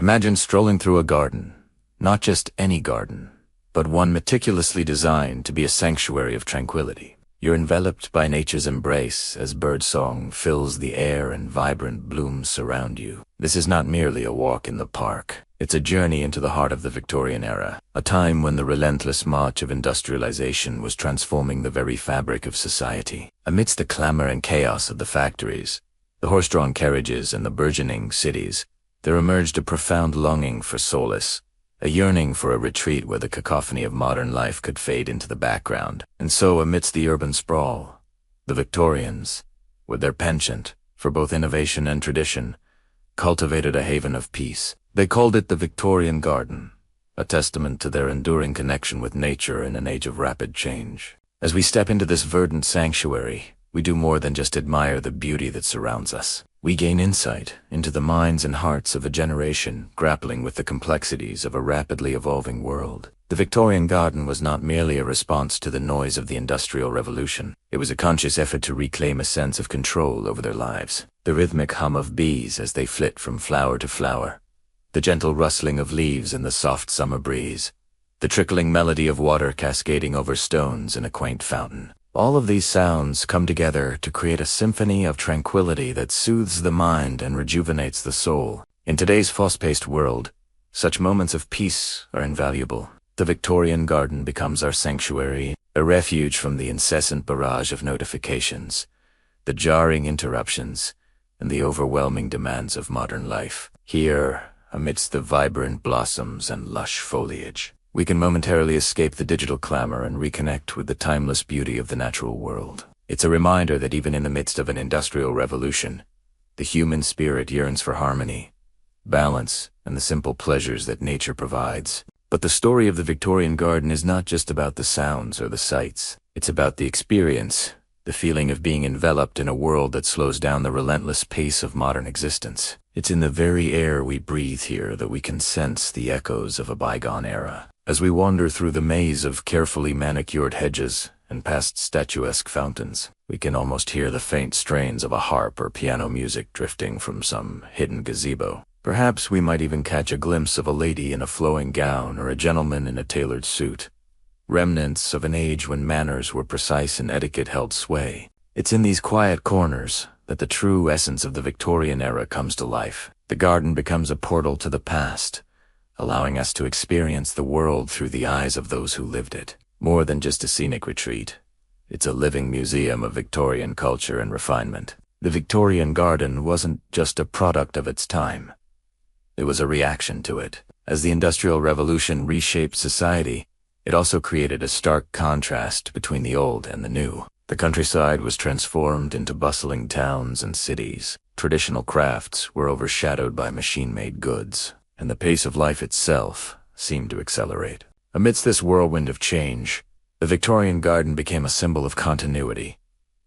Imagine strolling through a garden, not just any garden, but one meticulously designed to be a sanctuary of tranquility. You're enveloped by nature's embrace as birdsong fills the air and vibrant blooms surround you. This is not merely a walk in the park. It's a journey into the heart of the Victorian era, a time when the relentless march of industrialization was transforming the very fabric of society. Amidst the clamor and chaos of the factories, the horse-drawn carriages, and the burgeoning cities, there emerged a profound longing for solace, a yearning for a retreat where the cacophony of modern life could fade into the background. And so, amidst the urban sprawl, the Victorians, with their penchant for both innovation and tradition, cultivated a haven of peace. They called it the Victorian Garden, a testament to their enduring connection with nature in an age of rapid change. As we step into this verdant sanctuary, we do more than just admire the beauty that surrounds us. We gain insight into the minds and hearts of a generation grappling with the complexities of a rapidly evolving world. The Victorian Garden was not merely a response to the noise of the Industrial Revolution. It was a conscious effort to reclaim a sense of control over their lives. The rhythmic hum of bees as they flit from flower to flower, the gentle rustling of leaves in the soft summer breeze, the trickling melody of water cascading over stones in a quaint fountain. All of these sounds come together to create a symphony of tranquility that soothes the mind and rejuvenates the soul. In today's fast-paced world, such moments of peace are invaluable. The Victorian Garden becomes our sanctuary, a refuge from the incessant barrage of notifications, the jarring interruptions, and the overwhelming demands of modern life. Here, amidst the vibrant blossoms and lush foliage, we can momentarily escape the digital clamor and reconnect with the timeless beauty of the natural world. It's a reminder that even in the midst of an industrial revolution, the human spirit yearns for harmony, balance, and the simple pleasures that nature provides. But the story of the Victorian Garden is not just about the sounds or the sights. It's about the experience, the feeling of being enveloped in a world that slows down the relentless pace of modern existence. It's in the very air we breathe here that we can sense the echoes of a bygone era. As we wander through the maze of carefully manicured hedges and past statuesque fountains, we can almost hear the faint strains of a harp or piano music drifting from some hidden gazebo. Perhaps we might even catch a glimpse of a lady in a flowing gown or a gentleman in a tailored suit, remnants of an age when manners were precise and etiquette held sway. It's in these quiet corners that the true essence of the Victorian era comes to life. The garden becomes a portal to the past, allowing us to experience the world through the eyes of those who lived it. More than just a scenic retreat, it's a living museum of Victorian culture and refinement. The Victorian Garden wasn't just a product of its time. It was a reaction to it. As the Industrial Revolution reshaped society, it also created a stark contrast between the old and the new. The countryside was transformed into bustling towns and cities. Traditional crafts were overshadowed by machine-made goods, and the pace of life itself seemed to accelerate. Amidst this whirlwind of change, the Victorian Garden became a symbol of continuity,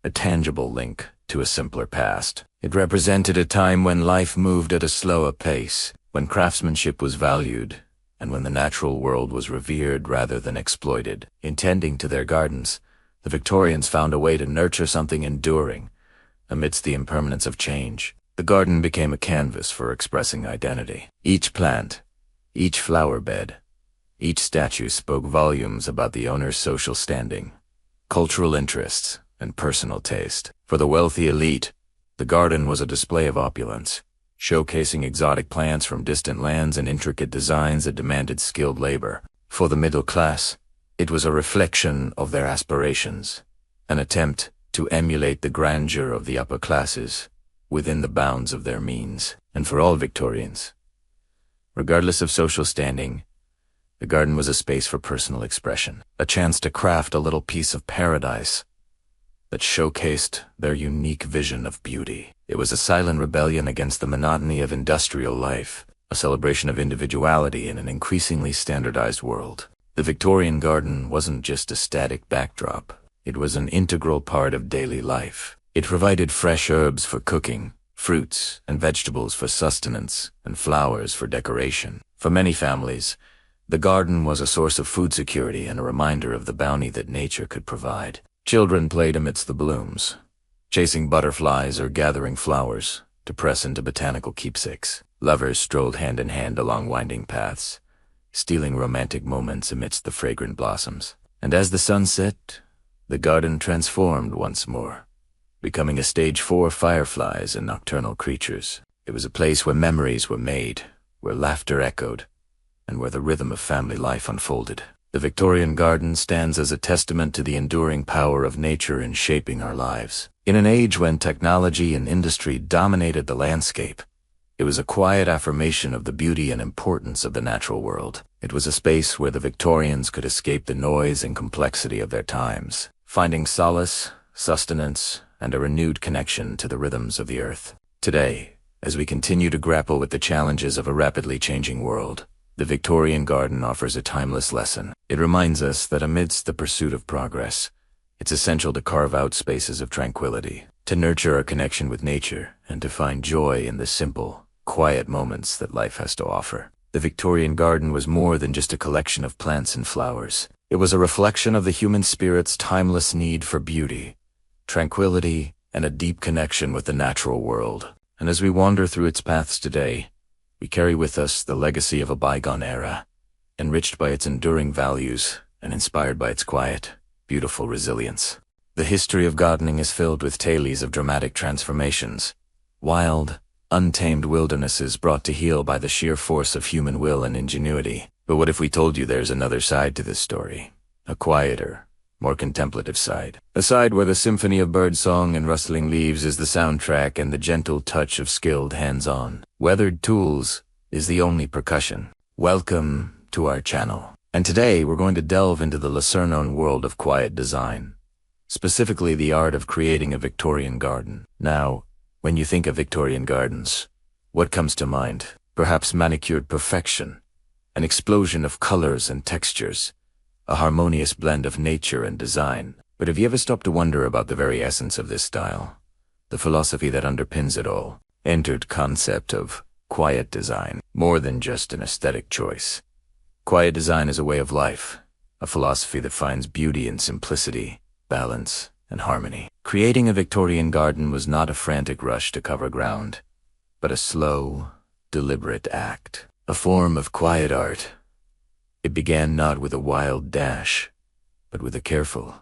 a tangible link to a simpler past. It represented a time when life moved at a slower pace, when craftsmanship was valued, and when the natural world was revered rather than exploited. In tending to their gardens, the Victorians found a way to nurture something enduring amidst the impermanence of change. The garden became a canvas for expressing identity. Each plant, each flower bed, each statue spoke volumes about the owner's social standing, cultural interests, and personal taste. For the wealthy elite, the garden was a display of opulence, showcasing exotic plants from distant lands and intricate designs that demanded skilled labor. For the middle class, it was a reflection of their aspirations, an attempt to emulate the grandeur of the upper classes within the bounds of their means. And for all Victorians, regardless of social standing, the garden was a space for personal expression, a chance to craft a little piece of paradise that showcased their unique vision of beauty. It was a silent rebellion against the monotony of industrial life, a celebration of individuality in an increasingly standardized world. The Victorian Garden wasn't just a static backdrop. It was an integral part of daily life. It provided fresh herbs for cooking, fruits and vegetables for sustenance, and flowers for decoration. For many families, the garden was a source of food security and a reminder of the bounty that nature could provide. Children played amidst the blooms, chasing butterflies or gathering flowers to press into botanical keepsakes. Lovers strolled hand in hand along winding paths, stealing romantic moments amidst the fragrant blossoms. And as the sun set, the garden transformed once more, becoming a stage for fireflies and nocturnal creatures. It was a place where memories were made, where laughter echoed, and where the rhythm of family life unfolded. The Victorian Garden stands as a testament to the enduring power of nature in shaping our lives. In an age when technology and industry dominated the landscape, it was a quiet affirmation of the beauty and importance of the natural world. It was a space where the Victorians could escape the noise and complexity of their times, finding solace, sustenance, and a renewed connection to the rhythms of the earth. Today, as we continue to grapple with the challenges of a rapidly changing world, the Victorian Garden offers a timeless lesson. It reminds us that amidst the pursuit of progress, it's essential to carve out spaces of tranquility, to nurture our connection with nature, and to find joy in the simple, quiet moments that life has to offer. The Victorian Garden was more than just a collection of plants and flowers. It was a reflection of the human spirit's timeless need for beauty, tranquility, and a deep connection with the natural world. And as we wander through its paths today, we carry with us the legacy of a bygone era, enriched by its enduring values and inspired by its quiet, beautiful resilience. The history of gardening is filled with tales of dramatic transformations, wild, untamed wildernesses brought to heel by the sheer force of human will and ingenuity. But what if we told you there's another side to this story? A quieter, more contemplative side. A side where the symphony of birdsong and rustling leaves is the soundtrack and the gentle touch of skilled hands-on, weathered tools is the only percussion. Welcome to our channel. And today we're going to delve into the lesser-known world of quiet design, specifically the art of creating a Victorian garden. Now, when you think of Victorian gardens, what comes to mind? Perhaps manicured perfection, an explosion of colors and textures, a harmonious blend of nature and design. But have you ever stopped to wonder about the very essence of this style? The philosophy that underpins it all? Entered concept of quiet design, more than just an aesthetic choice. Quiet design is a way of life, a philosophy that finds beauty in simplicity, balance, and harmony. Creating a Victorian garden was not a frantic rush to cover ground, but a slow, deliberate act, a form of quiet art. It began not with a wild dash, but with a careful,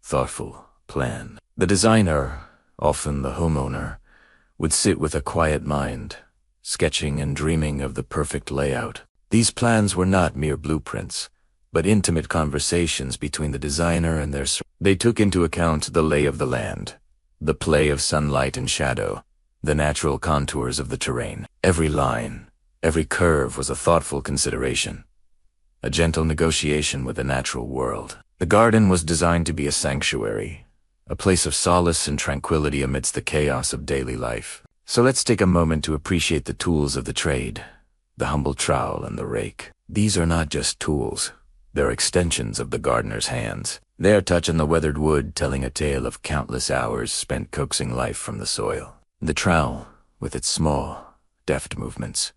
thoughtful plan. The designer, often the homeowner, would sit with a quiet mind, sketching and dreaming of the perfect layout. These plans were not mere blueprints, but intimate conversations between the designer and their surroundings. They took into account the lay of the land, the play of sunlight and shadow, the natural contours of the terrain. Every line, every curve was a thoughtful consideration, a gentle negotiation with the natural world. The garden was designed to be a sanctuary, a place of solace and tranquility amidst the chaos of daily life. So let's take a moment to appreciate the tools of the trade, the humble trowel and the rake. These are not just tools, they're extensions of the gardener's hands. Their touch on the weathered wood telling a tale of countless hours spent coaxing life from the soil. The trowel, with its small, deft movements,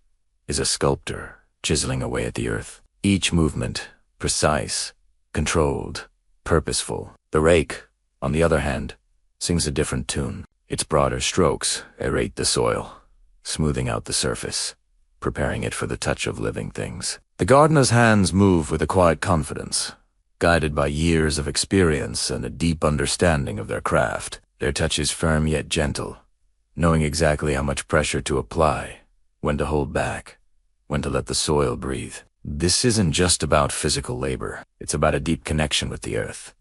is a sculptor chiseling away at the earth. Each movement, precise, controlled, purposeful. The rake, on the other hand, sings a different tune. Its broader strokes aerate the soil, smoothing out the surface, preparing it for the touch of living things. The gardener's hands move with a quiet confidence, guided by years of experience and a deep understanding of their craft. Their touch is firm yet gentle, knowing exactly how much pressure to apply, when to hold back, when to let the soil breathe. This isn't just about physical labor. It's about a deep connection with the earth,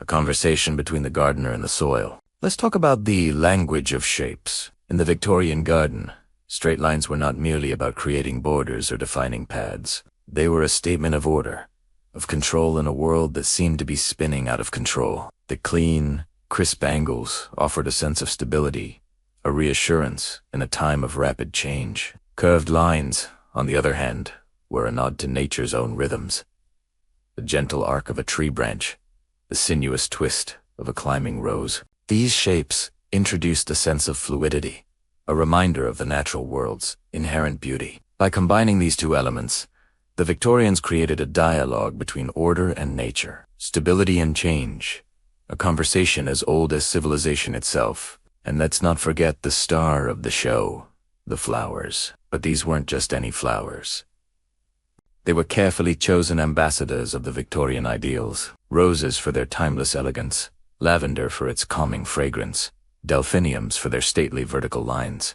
a conversation between the gardener and the soil. Let's talk about the language of shapes. In the Victorian garden, straight lines were not merely about creating borders or defining paths. They were a statement of order, of control in a world that seemed to be spinning out of control. The clean, crisp angles offered a sense of stability, a reassurance in a time of rapid change. Curved lines, on the other hand, were a nod to nature's own rhythms. The gentle arc of a tree branch, the sinuous twist of a climbing rose. These shapes introduced a sense of fluidity, a reminder of the natural world's inherent beauty. By combining these two elements, the Victorians created a dialogue between order and nature, stability and change, a conversation as old as civilization itself. And let's not forget the star of the show, the flowers. But these weren't just any flowers. They were carefully chosen ambassadors of the Victorian ideals. Roses for their timeless elegance, lavender for its calming fragrance, delphiniums for their stately vertical lines.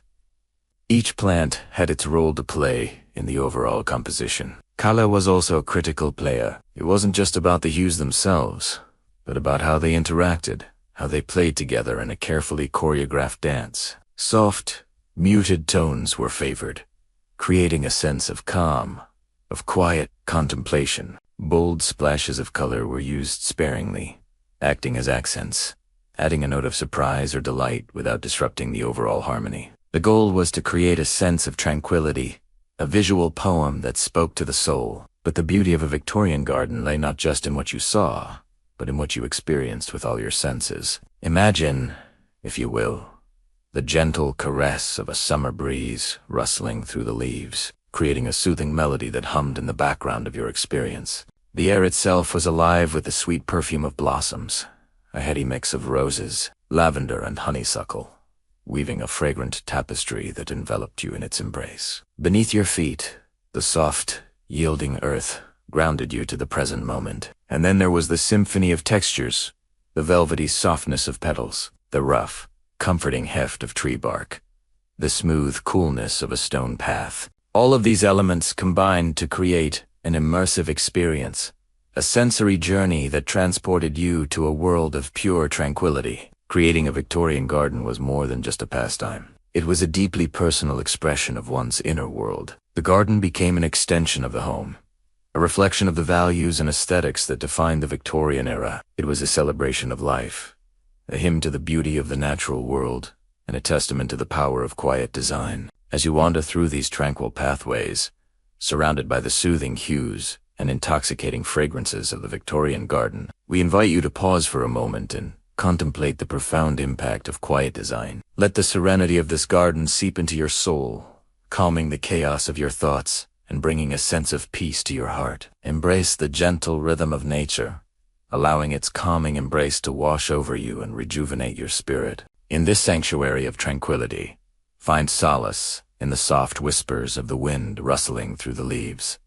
Each plant had its role to play in the overall composition. Color was also a critical player. It wasn't just about the hues themselves, but about how they interacted, how they played together in a carefully choreographed dance. Soft, muted tones were favored, creating a sense of calm, of quiet contemplation. Bold splashes of color were used sparingly, acting as accents, adding a note of surprise or delight without disrupting the overall harmony. The goal was to create a sense of tranquility, a visual poem that spoke to the soul. But the beauty of a Victorian garden lay not just in what you saw, but in what you experienced with all your senses. Imagine, if you will, the gentle caress of a summer breeze rustling through the leaves, creating a soothing melody that hummed in the background of your experience. The air itself was alive with the sweet perfume of blossoms, a heady mix of roses, lavender, and honeysuckle, weaving a fragrant tapestry that enveloped you in its embrace. Beneath your feet, the soft, yielding earth grounded you to the present moment. And then there was the symphony of textures, the velvety softness of petals, the rough, comforting heft of tree bark, the smooth coolness of a stone path. All of these elements combined to create an immersive experience, a sensory journey that transported you to a world of pure tranquility. Creating a Victorian garden was more than just a pastime. It was a deeply personal expression of one's inner world. The garden became an extension of the home, a reflection of the values and aesthetics that defined the Victorian era. It was a celebration of life, a hymn to the beauty of the natural world, and a testament to the power of quiet design. As you wander through these tranquil pathways, surrounded by the soothing hues and intoxicating fragrances of the Victorian garden, we invite you to pause for a moment and contemplate the profound impact of quiet design. Let the serenity of this garden seep into your soul, calming the chaos of your thoughts and bringing a sense of peace to your heart. Embrace the gentle rhythm of nature, allowing its calming embrace to wash over you and rejuvenate your spirit. In this sanctuary of tranquility, find solace in the soft whispers of the wind rustling through the leaves,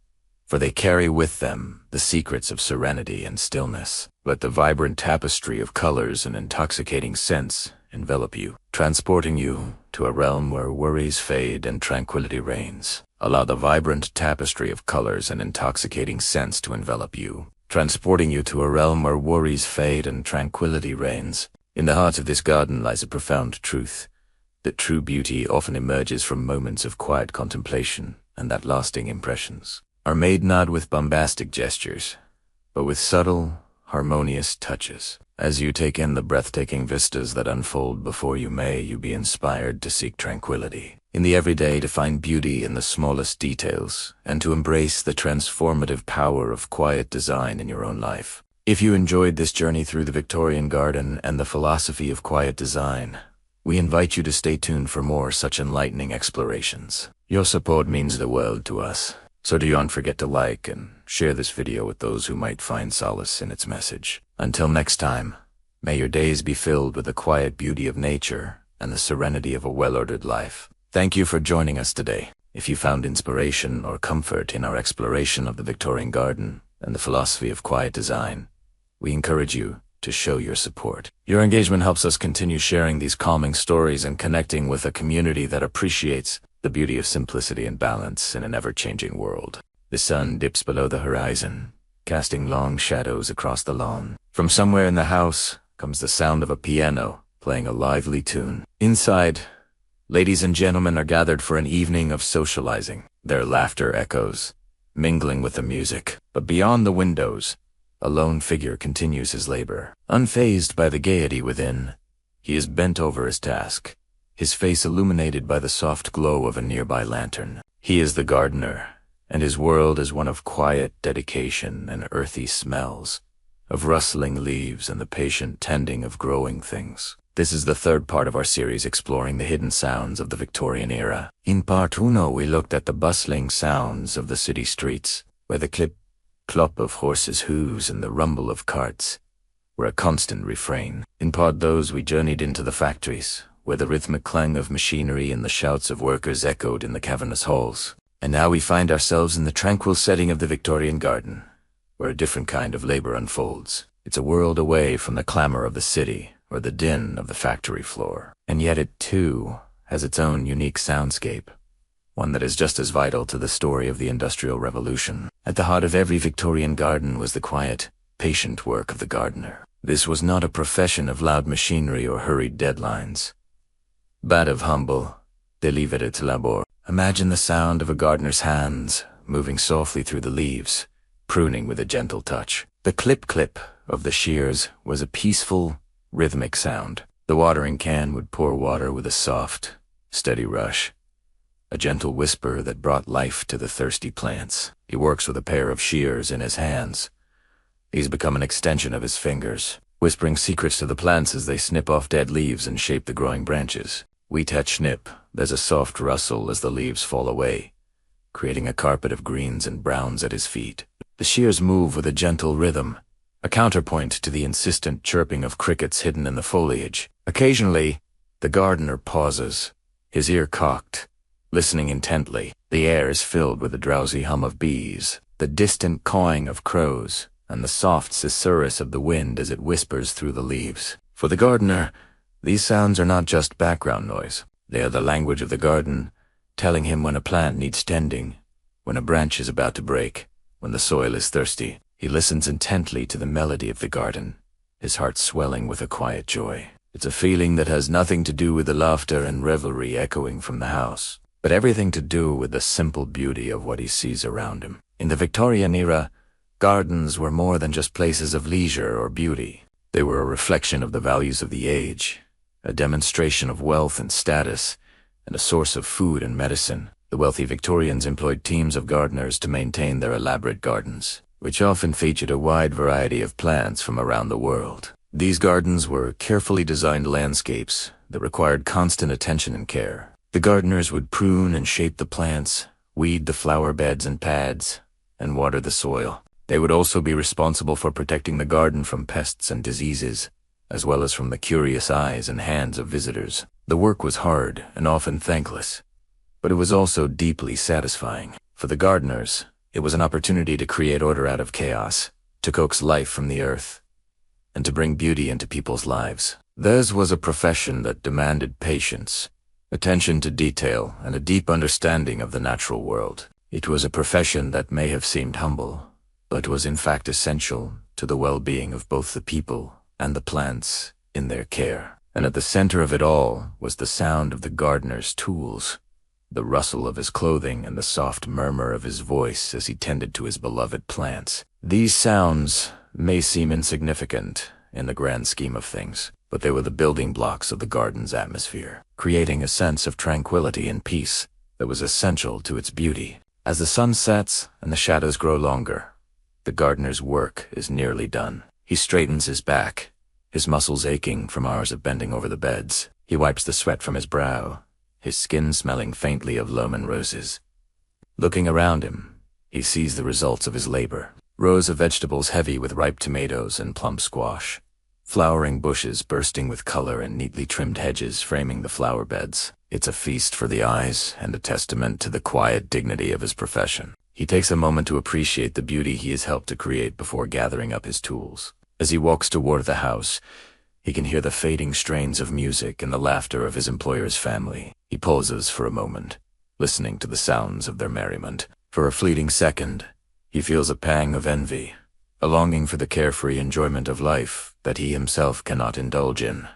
for they carry with them the secrets of serenity and stillness. Let the vibrant tapestry of colors and intoxicating scents envelop you, transporting you to a realm where worries fade and tranquility reigns. Allow the vibrant tapestry of colors and intoxicating scents to envelop you, transporting you to a realm where worries fade and tranquility reigns. In the heart of this garden lies a profound truth, that true beauty often emerges from moments of quiet contemplation, and that lasting impressions are made not with bombastic gestures, but with subtle, harmonious touches. As you take in the breathtaking vistas that unfold before you, may you be inspired to seek tranquility in the everyday, to find beauty in the smallest details, and to embrace the transformative power of quiet design in your own life. If you enjoyed this journey through the Victorian garden and the philosophy of quiet design, we invite you to stay tuned for more such enlightening explorations. Your support means the world to us, so do not forget to like and share this video with those who might find solace in its message. Until next time, may your days be filled with the quiet beauty of nature and the serenity of a well-ordered life. Thank you for joining us today. If you found inspiration or comfort in our exploration of the Victorian garden and the philosophy of quiet design, we encourage you to show your support. Your engagement helps us continue sharing these calming stories and connecting with a community that appreciates the beauty of simplicity and balance in an ever-changing world. The sun dips below the horizon, casting long shadows across the lawn. From somewhere in the house comes the sound of a piano playing a lively tune. Inside, ladies and gentlemen are gathered for an evening of socializing. Their laughter echoes, mingling with the music. But beyond the windows, a lone figure continues his labor. Unfazed by the gaiety within, he is bent over his task, his face illuminated by the soft glow of a nearby lantern. He is the gardener, and his world is one of quiet dedication and earthy smells, of rustling leaves and the patient tending of growing things. This is the third part of our series exploring the hidden sounds of the Victorian era. In part 1, we looked at the bustling sounds of the city streets, where the clop of horses' hooves and the rumble of carts were a constant refrain. In part 2, we journeyed into the factories, where the rhythmic clang of machinery and the shouts of workers echoed in the cavernous halls. And now we find ourselves in the tranquil setting of the Victorian Garden, where a different kind of labor unfolds. It's a world away from the clamor of the city or the din of the factory floor. And yet it, too, has its own unique soundscape, one that is just as vital to the story of the Industrial Revolution. At the heart of every Victorian garden was the quiet, patient work of the gardener. This was not a profession of loud machinery or hurried deadlines, but of humble, deliberate labor. Imagine the sound of a gardener's hands moving softly through the leaves, pruning with a gentle touch. The clip-clip of the shears was a peaceful, rhythmic sound. The watering can would pour water with a soft, steady rush, a gentle whisper that brought life to the thirsty plants. He works with a pair of shears in his hands. These become an extension of his fingers, whispering secrets to the plants as they snip off dead leaves and shape the growing branches. We touch snip, there's a soft rustle as the leaves fall away, creating a carpet of greens and browns at his feet. The shears move with a gentle rhythm, a counterpoint to the insistent chirping of crickets hidden in the foliage. Occasionally, the gardener pauses, his ear cocked, listening intently. The air is filled with the drowsy hum of bees, the distant cawing of crows, and the soft susurrus of the wind as it whispers through the leaves. For the gardener, these sounds are not just background noise. They are the language of the garden, telling him when a plant needs tending, when a branch is about to break, when the soil is thirsty. He listens intently to the melody of the garden, his heart swelling with a quiet joy. It's a feeling that has nothing to do with the laughter and revelry echoing from the house, but everything to do with the simple beauty of what he sees around him. In the Victorian era, gardens were more than just places of leisure or beauty. They were a reflection of the values of the age, a demonstration of wealth and status, and a source of food and medicine. The wealthy Victorians employed teams of gardeners to maintain their elaborate gardens, which often featured a wide variety of plants from around the world. These gardens were carefully designed landscapes that required constant attention and care. The gardeners would prune and shape the plants, weed the flower beds and pads, and water the soil. They would also be responsible for protecting the garden from pests and diseases, as well as from the curious eyes and hands of visitors. The work was hard and often thankless, but it was also deeply satisfying. For the gardeners, it was an opportunity to create order out of chaos, to coax life from the earth, and to bring beauty into people's lives. Theirs was a profession that demanded patience, attention to detail, and a deep understanding of the natural world. It was a profession that may have seemed humble, but was in fact essential to the well-being of both the people and the plants in their care. And at the center of it all was the sound of the gardener's tools, the rustle of his clothing and the soft murmur of his voice as he tended to his beloved plants. These sounds may seem insignificant in the grand scheme of things, but they were the building blocks of the garden's atmosphere, creating a sense of tranquility and peace that was essential to its beauty. As the sun sets and the shadows grow longer, the gardener's work is nearly done. He straightens his back, his muscles aching from hours of bending over the beds. He wipes the sweat from his brow, his skin smelling faintly of loam and roses. Looking around him, he sees the results of his labor. Rows of vegetables heavy with ripe tomatoes and plump squash, flowering bushes bursting with color and neatly trimmed hedges framing the flower beds. It's a feast for the eyes and a testament to the quiet dignity of his profession. He takes a moment to appreciate the beauty he has helped to create before gathering up his tools. As he walks toward the house, he can hear the fading strains of music and the laughter of his employer's family. He pauses for a moment, listening to the sounds of their merriment. For a fleeting second, he feels a pang of envy, a longing for the carefree enjoyment of life that he himself cannot indulge in.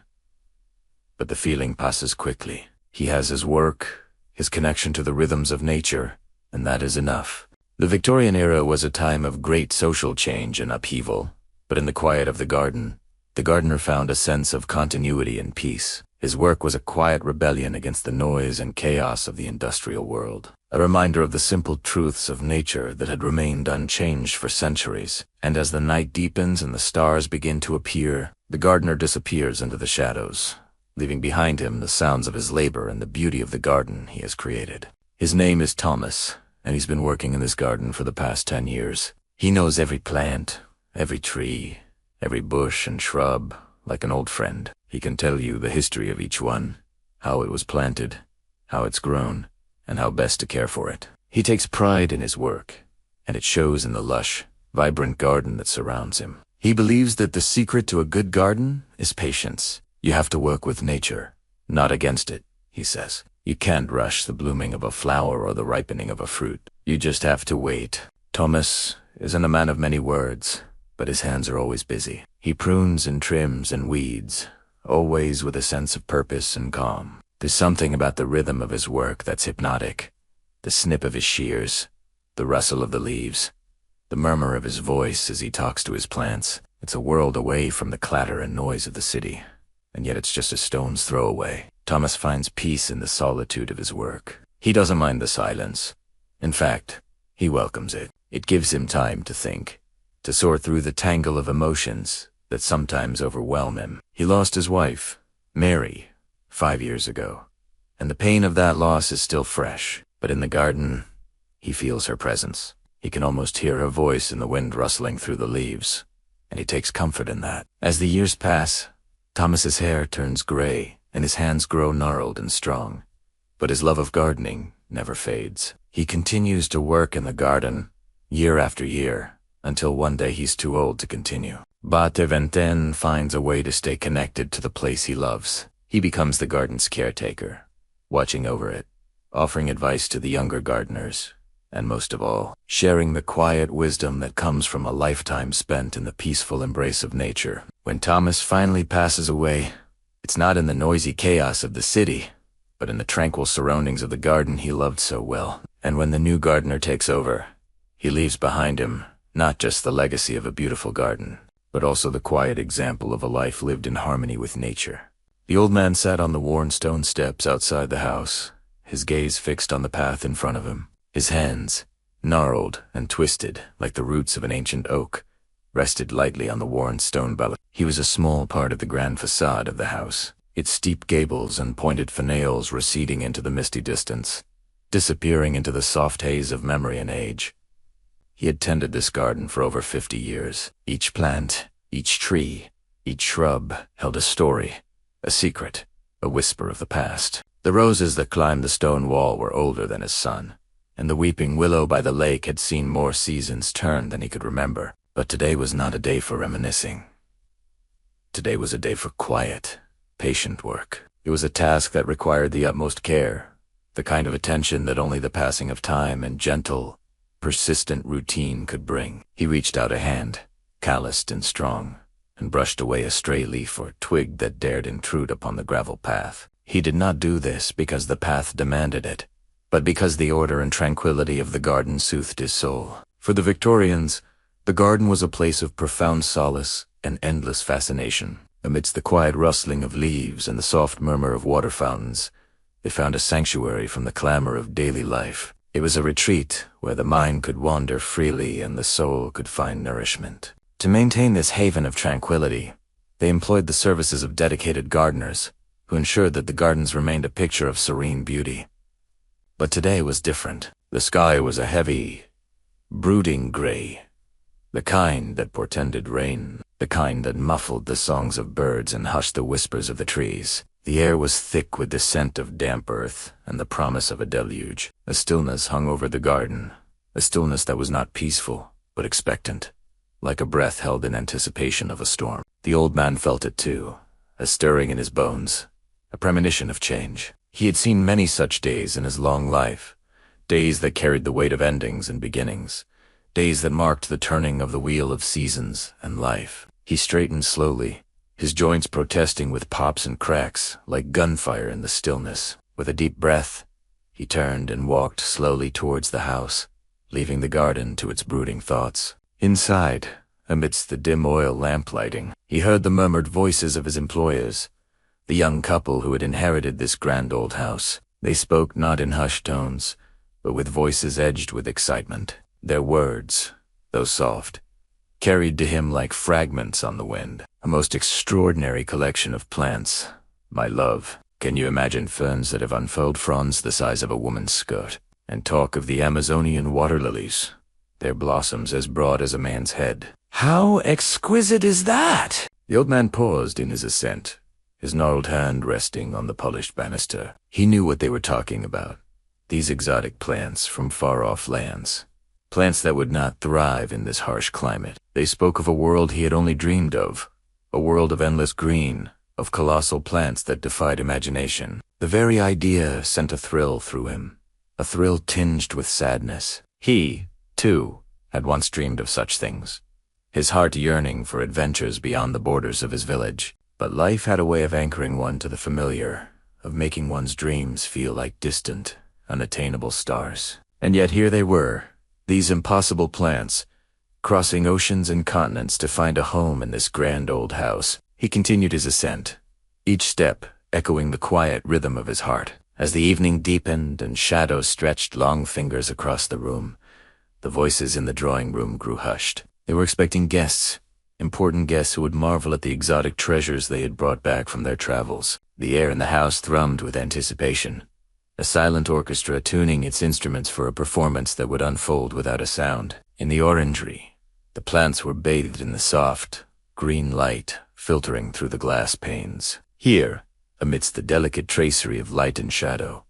But the feeling passes quickly. He has his work, his connection to the rhythms of nature, and that is enough. The Victorian era was a time of great social change and upheaval, but in the quiet of the gardener found a sense of continuity and peace. His work was a quiet rebellion against the noise and chaos of the industrial world, a reminder of the simple truths of nature that had remained unchanged for centuries. And as the night deepens and the stars begin to appear, the gardener disappears into the shadows, leaving behind him the sounds of his labor and the beauty of the garden he has created. His name is Thomas, and he's been working in this garden for the past 10 years. He knows every plant, every tree, every bush and shrub like an old friend. He can tell you the history of each one, how it was planted, how it's grown, and how best to care for it. He takes pride in his work, and it shows in the lush, vibrant garden that surrounds him. He believes that the secret to a good garden is patience. You have to work with nature, not against it, he says. You can't rush the blooming of a flower or the ripening of a fruit. You just have to wait. Thomas isn't a man of many words, but his hands are always busy. He prunes and trims and weeds, always with a sense of purpose and calm. There's something about the rhythm of his work that's hypnotic. The snip of his shears, the rustle of the leaves, the murmur of his voice as he talks to his plants. It's a world away from the clatter and noise of the city, and yet it's just a stone's throw away. Thomas finds peace in the solitude of his work. He doesn't mind the silence. In fact, he welcomes it. It gives him time to think, to sort through the tangle of emotions that sometimes overwhelm him. He lost his wife, Mary, 5 years ago, and the pain of that loss is still fresh. But in the garden, he feels her presence. He can almost hear her voice in the wind rustling through the leaves, and he takes comfort in that. As the years pass, Thomas's hair turns gray and his hands grow gnarled and strong, but his love of gardening never fades. He continues to work in the garden, year after year, until one day he's too old to continue. But de Venten finds a way to stay connected to the place he loves. He becomes the garden's caretaker, watching over it, offering advice to the younger gardeners, and most of all, sharing the quiet wisdom that comes from a lifetime spent in the peaceful embrace of nature. When Thomas finally passes away, it's not in the noisy chaos of the city, but in the tranquil surroundings of the garden he loved so well. And when the new gardener takes over, he leaves behind him not just the legacy of a beautiful garden, but also the quiet example of a life lived in harmony with nature. The old man sat on the worn stone steps outside the house, his gaze fixed on the path in front of him. His hands, gnarled and twisted like the roots of an ancient oak, rested lightly on the worn stone balustrade. He was a small part of the grand facade of the house, its steep gables and pointed finials receding into the misty distance, disappearing into the soft haze of memory and age. He had tended this garden for over 50 years. Each plant, each tree, each shrub held a story, a secret, a whisper of the past. The roses that climbed the stone wall were older than his son, and the weeping willow by the lake had seen more seasons turn than he could remember. But today was not a day for reminiscing. Today was a day for quiet, patient work. It was a task that required the utmost care, the kind of attention that only the passing of time and gentle, persistent routine could bring. He reached out a hand, calloused and strong, and brushed away a stray leaf or twig that dared intrude upon the gravel path. He did not do this because the path demanded it, but because the order and tranquility of the garden soothed his soul. For the Victorians, the garden was a place of profound solace and endless fascination. Amidst the quiet rustling of leaves and the soft murmur of water fountains, they found a sanctuary from the clamor of daily life. It was a retreat where the mind could wander freely and the soul could find nourishment. To maintain this haven of tranquility, they employed the services of dedicated gardeners, who ensured that the gardens remained a picture of serene beauty. But today was different. The sky was a heavy, brooding gray, the kind that portended rain, the kind that muffled the songs of birds and hushed the whispers of the trees. The air was thick with the scent of damp earth and the promise of a deluge. A stillness hung over the garden, a stillness that was not peaceful, but expectant, like a breath held in anticipation of a storm. The old man felt it too, a stirring in his bones, a premonition of change. He had seen many such days in his long life, days that carried the weight of endings and beginnings, days that marked the turning of the wheel of seasons and life. He straightened slowly, his joints protesting with pops and cracks like gunfire in the stillness. With a deep breath, he turned and walked slowly towards the house, leaving the garden to its brooding thoughts. Inside, amidst the dim oil lamp lighting, he heard the murmured voices of his employers, the young couple who had inherited this grand old house. They spoke not in hushed tones, but with voices edged with excitement. Their words, though soft, carried to him like fragments on the wind. A most extraordinary collection of plants, my love. Can you imagine ferns that have unfurled fronds the size of a woman's skirt? And talk of the Amazonian water lilies, their blossoms as broad as a man's head. How exquisite is that? The old man paused in his ascent, his gnarled hand resting on the polished banister. He knew what they were talking about. These exotic plants from far-off lands. Plants that would not thrive in this harsh climate. They spoke of a world he had only dreamed of. A world of endless green, of colossal plants that defied imagination. The very idea sent a thrill through him. A thrill tinged with sadness. He, too, had once dreamed of such things. His heart yearning for adventures beyond the borders of his village. But life had a way of anchoring one to the familiar, of making one's dreams feel like distant, unattainable stars. And yet here they were, these impossible plants, crossing oceans and continents to find a home in this grand old house. He continued his ascent, each step echoing the quiet rhythm of his heart. As the evening deepened and shadows stretched long fingers across the room, the voices in the drawing room grew hushed. They were expecting guests, important guests who would marvel at the exotic treasures they had brought back from their travels. The air in the house thrummed with anticipation, a silent orchestra tuning its instruments for a performance that would unfold without a sound. In the orangery, the plants were bathed in the soft, green light filtering through the glass panes. Here, amidst the delicate tracery of light and shadow,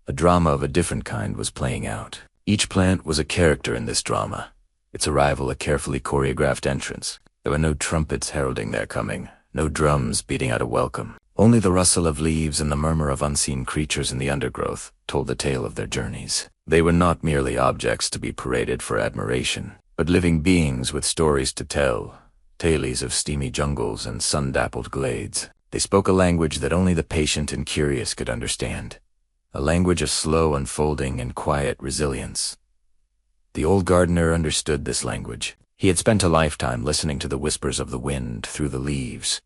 a drama of a different kind was playing out. Each plant was a character in this drama, its arrival a carefully choreographed entrance. There were no trumpets heralding their coming, no drums beating out a welcome. Only the rustle of leaves and the murmur of unseen creatures in the undergrowth told the tale of their journeys. They were not merely objects to be paraded for admiration, but living beings with stories to tell, tales of steamy jungles and sun-dappled glades. They spoke a language that only the patient and curious could understand, a language of slow unfolding and quiet resilience. The old gardener understood this language. He had spent a lifetime listening to the whispers of the wind through the leaves,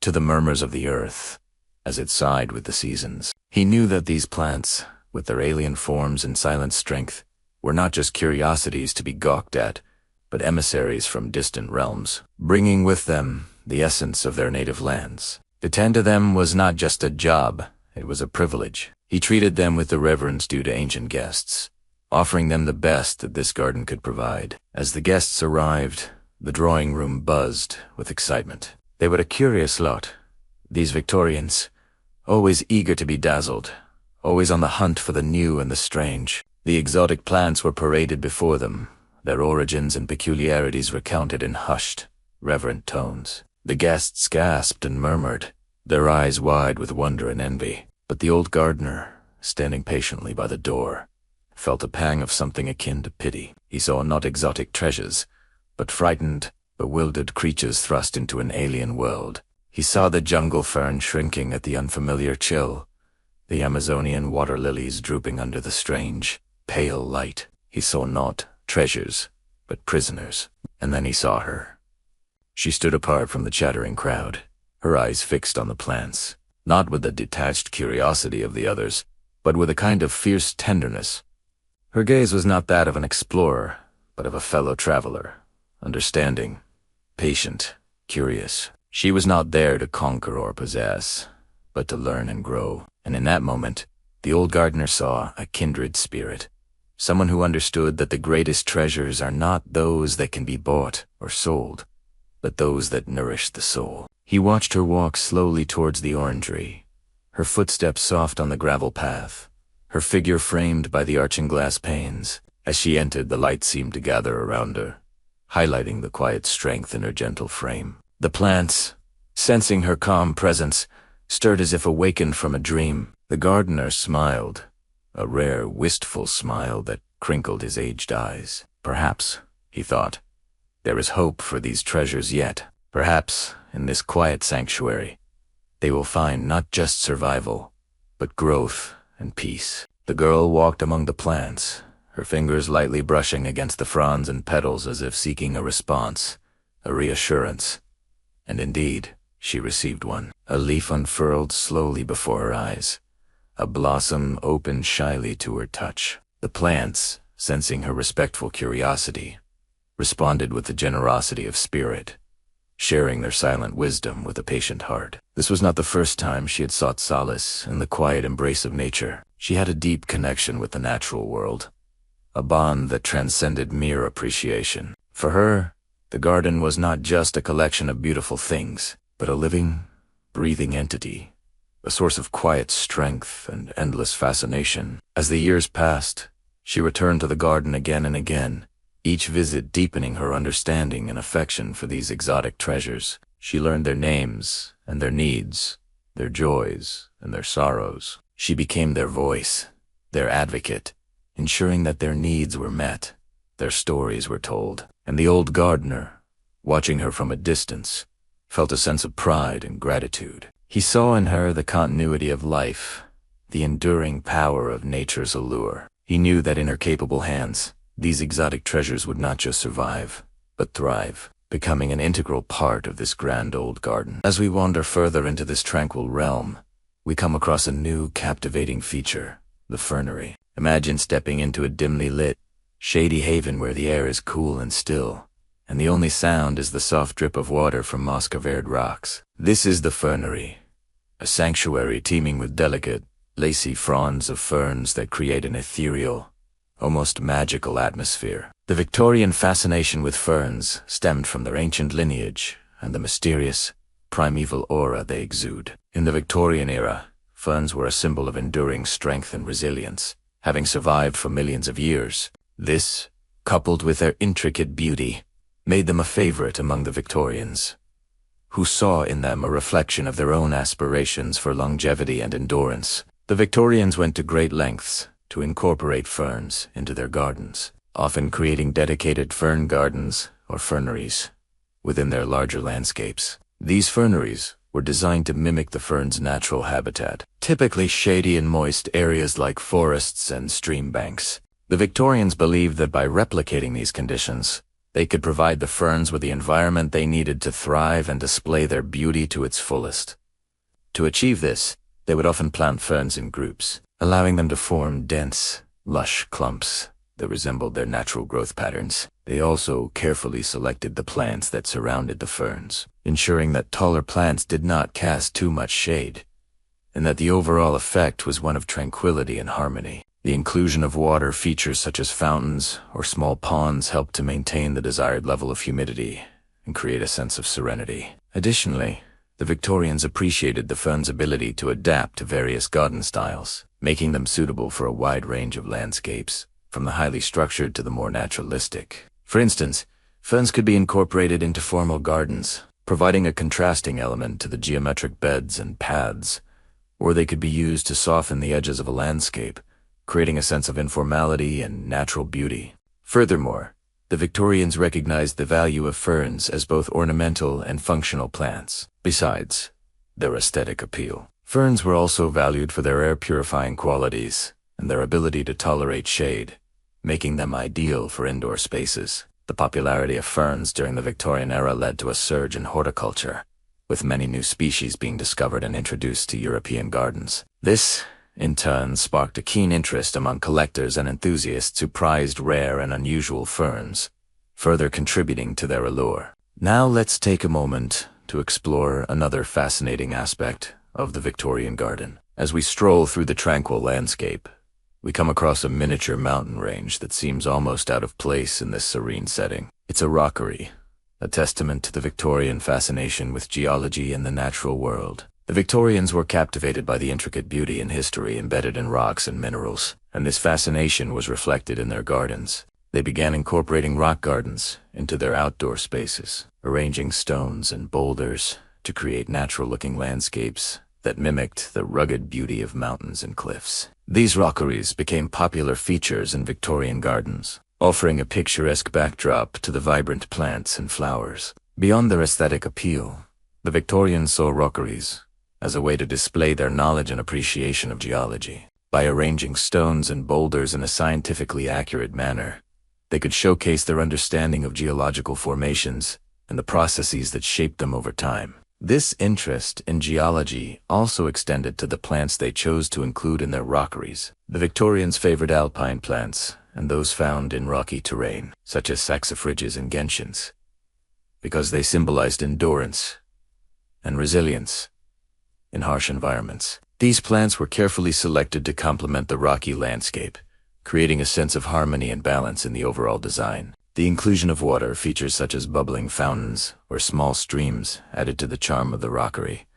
to the murmurs of the earth as it sighed with the seasons. He knew that these plants, with their alien forms and silent strength, were not just curiosities to be gawked at, but emissaries from distant realms, bringing with them the essence of their native lands. To tend to them was not just a job, it was a privilege. He treated them with the reverence due to ancient guests, offering them the best that this garden could provide. As the guests arrived, the drawing room buzzed with excitement. They were a curious lot, these Victorians, always eager to be dazzled, always on the hunt for the new and the strange. The exotic plants were paraded before them, their origins and peculiarities recounted in hushed, reverent tones. The guests gasped and murmured, their eyes wide with wonder and envy. But the old gardener, standing patiently by the door, felt a pang of something akin to pity. He saw not exotic treasures, but frightened, bewildered creatures thrust into an alien world. He saw the jungle fern shrinking at the unfamiliar chill, the Amazonian water lilies drooping under the strange, pale light. He saw not treasures, but prisoners. And then he saw her. She stood apart from the chattering crowd, her eyes fixed on the plants, not with the detached curiosity of the others, but with a kind of fierce tenderness. Her gaze was not that of an explorer, but of a fellow traveler, understanding, patient, curious. She was not there to conquer or possess, but to learn and grow. And in that moment, the old gardener saw a kindred spirit, someone who understood that the greatest treasures are not those that can be bought or sold, but those that nourish the soul. He watched her walk slowly towards the orangery, her footsteps soft on the gravel path, her figure framed by the arching glass panes. As she entered, the light seemed to gather around her, highlighting the quiet strength in her gentle frame. The plants, sensing her calm presence, stirred as if awakened from a dream. The gardener smiled, a rare, wistful smile that crinkled his aged eyes. Perhaps, he thought, there is hope for these treasures yet. Perhaps, in this quiet sanctuary, they will find not just survival, but growth and peace. The girl walked among the plants, her fingers lightly brushing against the fronds and petals as if seeking a response, a reassurance. And indeed, she received one. A leaf unfurled slowly before her eyes. A blossom opened shyly to her touch. The plants, sensing her respectful curiosity, responded with the generosity of spirit, sharing their silent wisdom with a patient heart. This was not the first time she had sought solace in the quiet embrace of nature. She had a deep connection with the natural world, a bond that transcended mere appreciation. For her, the garden was not just a collection of beautiful things, but a living, breathing entity, a source of quiet strength and endless fascination. As the years passed, she returned to the garden again and again, each visit deepening her understanding and affection for these exotic treasures. She learned their names and their needs, their joys and their sorrows. She became their voice, their advocate, ensuring that their needs were met, their stories were told. And the old gardener, watching her from a distance, felt a sense of pride and gratitude. He saw in her the continuity of life, the enduring power of nature's allure. He knew that in her capable hands, these exotic treasures would not just survive, but thrive, becoming an integral part of this grand old garden. As we wander further into this tranquil realm, we come across a new captivating feature, the fernery. Imagine stepping into a dimly lit, shady haven where the air is cool and still, and the only sound is the soft drip of water from moss-covered rocks. This is the fernery, a sanctuary teeming with delicate, lacy fronds of ferns that create an ethereal, almost magical atmosphere. The Victorian fascination with ferns stemmed from their ancient lineage and the mysterious, primeval aura they exude. In the Victorian era, ferns were a symbol of enduring strength and resilience, having survived for millions of years. This, coupled with their intricate beauty, made them a favorite among the Victorians, who saw in them a reflection of their own aspirations for longevity and endurance. The Victorians went to great lengths to incorporate ferns into their gardens, often creating dedicated fern gardens or ferneries within their larger landscapes. These ferneries were designed to mimic the fern's natural habitat, typically shady and moist areas like forests and stream banks. The Victorians believed that by replicating these conditions, they could provide the ferns with the environment they needed to thrive and display their beauty to its fullest. To achieve this, they would often plant ferns in groups, allowing them to form dense, lush clumps that resembled their natural growth patterns. They also carefully selected the plants that surrounded the ferns, ensuring that taller plants did not cast too much shade, and that the overall effect was one of tranquility and harmony. The inclusion of water features such as fountains or small ponds helped to maintain the desired level of humidity and create a sense of serenity. Additionally, the Victorians appreciated the fern's ability to adapt to various garden styles, making them suitable for a wide range of landscapes, from the highly structured to the more naturalistic. For instance, ferns could be incorporated into formal gardens, providing a contrasting element to the geometric beds and paths, or they could be used to soften the edges of a landscape, creating a sense of informality and natural beauty. Furthermore, the Victorians recognized the value of ferns as both ornamental and functional plants, besides their aesthetic appeal. Ferns were also valued for their air-purifying qualities and their ability to tolerate shade, making them ideal for indoor spaces. The popularity of ferns during the Victorian era led to a surge in horticulture, with many new species being discovered and introduced to European gardens. This, in turn, sparked a keen interest among collectors and enthusiasts who prized rare and unusual ferns, further contributing to their allure. Now let's take a moment to explore another fascinating aspect of the Victorian garden. As we stroll through the tranquil landscape, we come across a miniature mountain range that seems almost out of place in this serene setting. It's a rockery, a testament to the Victorian fascination with geology and the natural world. The Victorians were captivated by the intricate beauty and history embedded in rocks and minerals, and this fascination was reflected in their gardens. They began incorporating rock gardens into their outdoor spaces, arranging stones and boulders to create natural-looking landscapes that mimicked the rugged beauty of mountains and cliffs. These rockeries became popular features in Victorian gardens, offering a picturesque backdrop to the vibrant plants and flowers. Beyond their aesthetic appeal, the Victorians saw rockeries as a way to display their knowledge and appreciation of geology. By arranging stones and boulders in a scientifically accurate manner, they could showcase their understanding of geological formations and the processes that shaped them over time. This interest in geology also extended to the plants they chose to include in their rockeries. The Victorians favored alpine plants and those found in rocky terrain, such as saxifrages and gentians, because they symbolized endurance and resilience in harsh environments. These plants were carefully selected to complement the rocky landscape, creating a sense of harmony and balance in the overall design. The inclusion of water, features such as bubbling fountains or small streams, added to the charm of the rockery,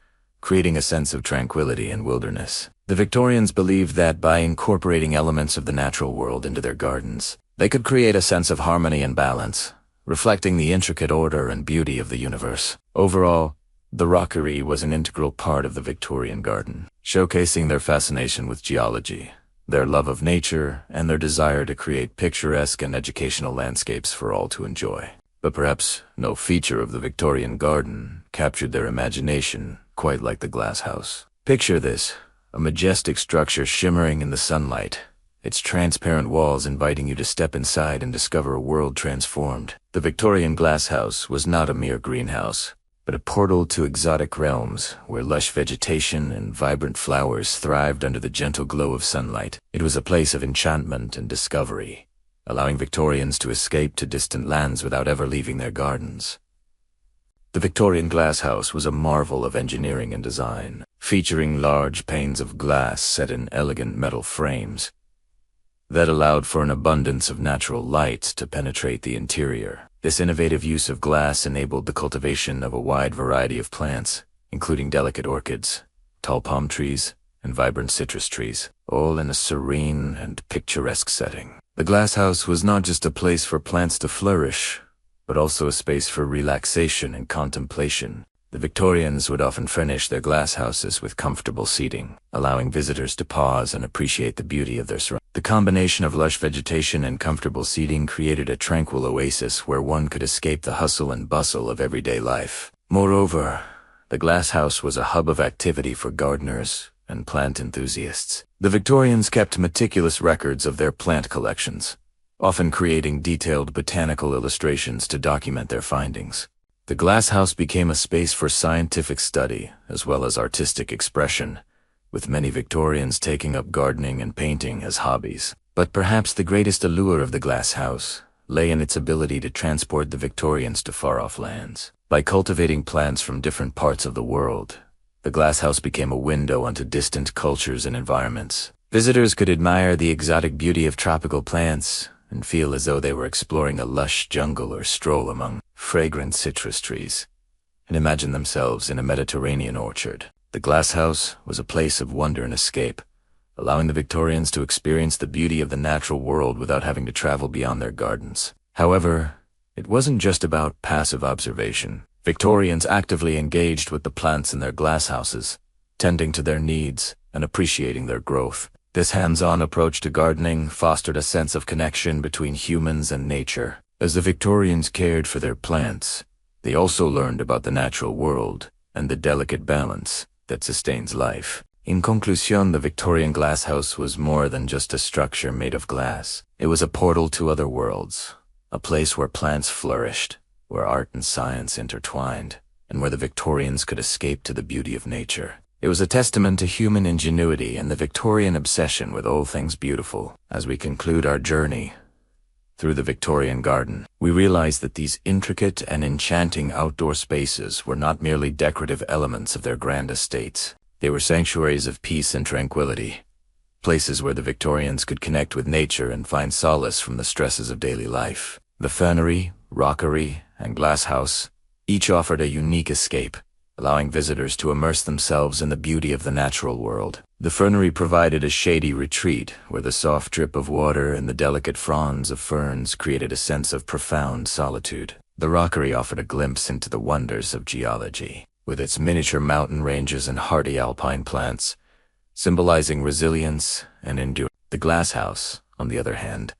creating a sense of tranquility and wilderness. The Victorians believed that by incorporating elements of the natural world into their gardens, they could create a sense of harmony and balance, reflecting the intricate order and beauty of the universe. Overall, the rockery was an integral part of the Victorian Garden, showcasing their fascination with geology, their love of nature, and their desire to create picturesque and educational landscapes for all to enjoy. But perhaps no feature of the Victorian Garden captured their imagination quite like the glass house. Picture this, a majestic structure shimmering in the sunlight, its transparent walls inviting you to step inside and discover a world transformed. The Victorian glass house was not a mere greenhouse, but a portal to exotic realms where lush vegetation and vibrant flowers thrived under the gentle glow of sunlight. It was a place of enchantment and discovery, allowing Victorians to escape to distant lands without ever leaving their gardens. The Victorian glass house was a marvel of engineering and design, featuring large panes of glass set in elegant metal frames that allowed for an abundance of natural light to penetrate the interior. This innovative use of glass enabled the cultivation of a wide variety of plants, including delicate orchids, tall palm trees, and vibrant citrus trees, all in a serene and picturesque setting. The glass house was not just a place for plants to flourish, but also a space for relaxation and contemplation. The Victorians would often furnish their glass houses with comfortable seating, allowing visitors to pause and appreciate the beauty of their surroundings. The combination of lush vegetation and comfortable seating created a tranquil oasis where one could escape the hustle and bustle of everyday life. Moreover, the glass house was a hub of activity for gardeners and plant enthusiasts. The Victorians kept meticulous records of their plant collections, often creating detailed botanical illustrations to document their findings. The glass house became a space for scientific study as well as artistic expression, with many Victorians taking up gardening and painting as hobbies. But perhaps the greatest allure of the glass house lay in its ability to transport the Victorians to far-off lands. By cultivating plants from different parts of the world, the glass house became a window onto distant cultures and environments. Visitors could admire the exotic beauty of tropical plants and feel as though they were exploring a lush jungle or stroll among fragrant citrus trees, and imagine themselves in a Mediterranean orchard. The glass house was a place of wonder and escape, allowing the Victorians to experience the beauty of the natural world without having to travel beyond their gardens. However, it wasn't just about passive observation. Victorians actively engaged with the plants in their glass houses, tending to their needs and appreciating their growth. This hands-on approach to gardening fostered a sense of connection between humans and nature. As the Victorians cared for their plants, they also learned about the natural world and the delicate balance that sustains life. In conclusion, the Victorian glass house was more than just a structure made of glass. It was a portal to other worlds, a place where plants flourished, where art and science intertwined, and where the Victorians could escape to the beauty of nature. It was a testament to human ingenuity and the Victorian obsession with all things beautiful. As we conclude our journey through the Victorian Garden, we realize that these intricate and enchanting outdoor spaces were not merely decorative elements of their grand estates. They were sanctuaries of peace and tranquility, places where the Victorians could connect with nature and find solace from the stresses of daily life. The fernery, rockery, and glass house each offered a unique escape, allowing visitors to immerse themselves in the beauty of the natural world. The fernery provided a shady retreat where the soft drip of water and the delicate fronds of ferns created a sense of profound solitude. The rockery offered a glimpse into the wonders of geology, with its miniature mountain ranges and hardy alpine plants, symbolizing resilience and endurance. The glass house, on the other hand,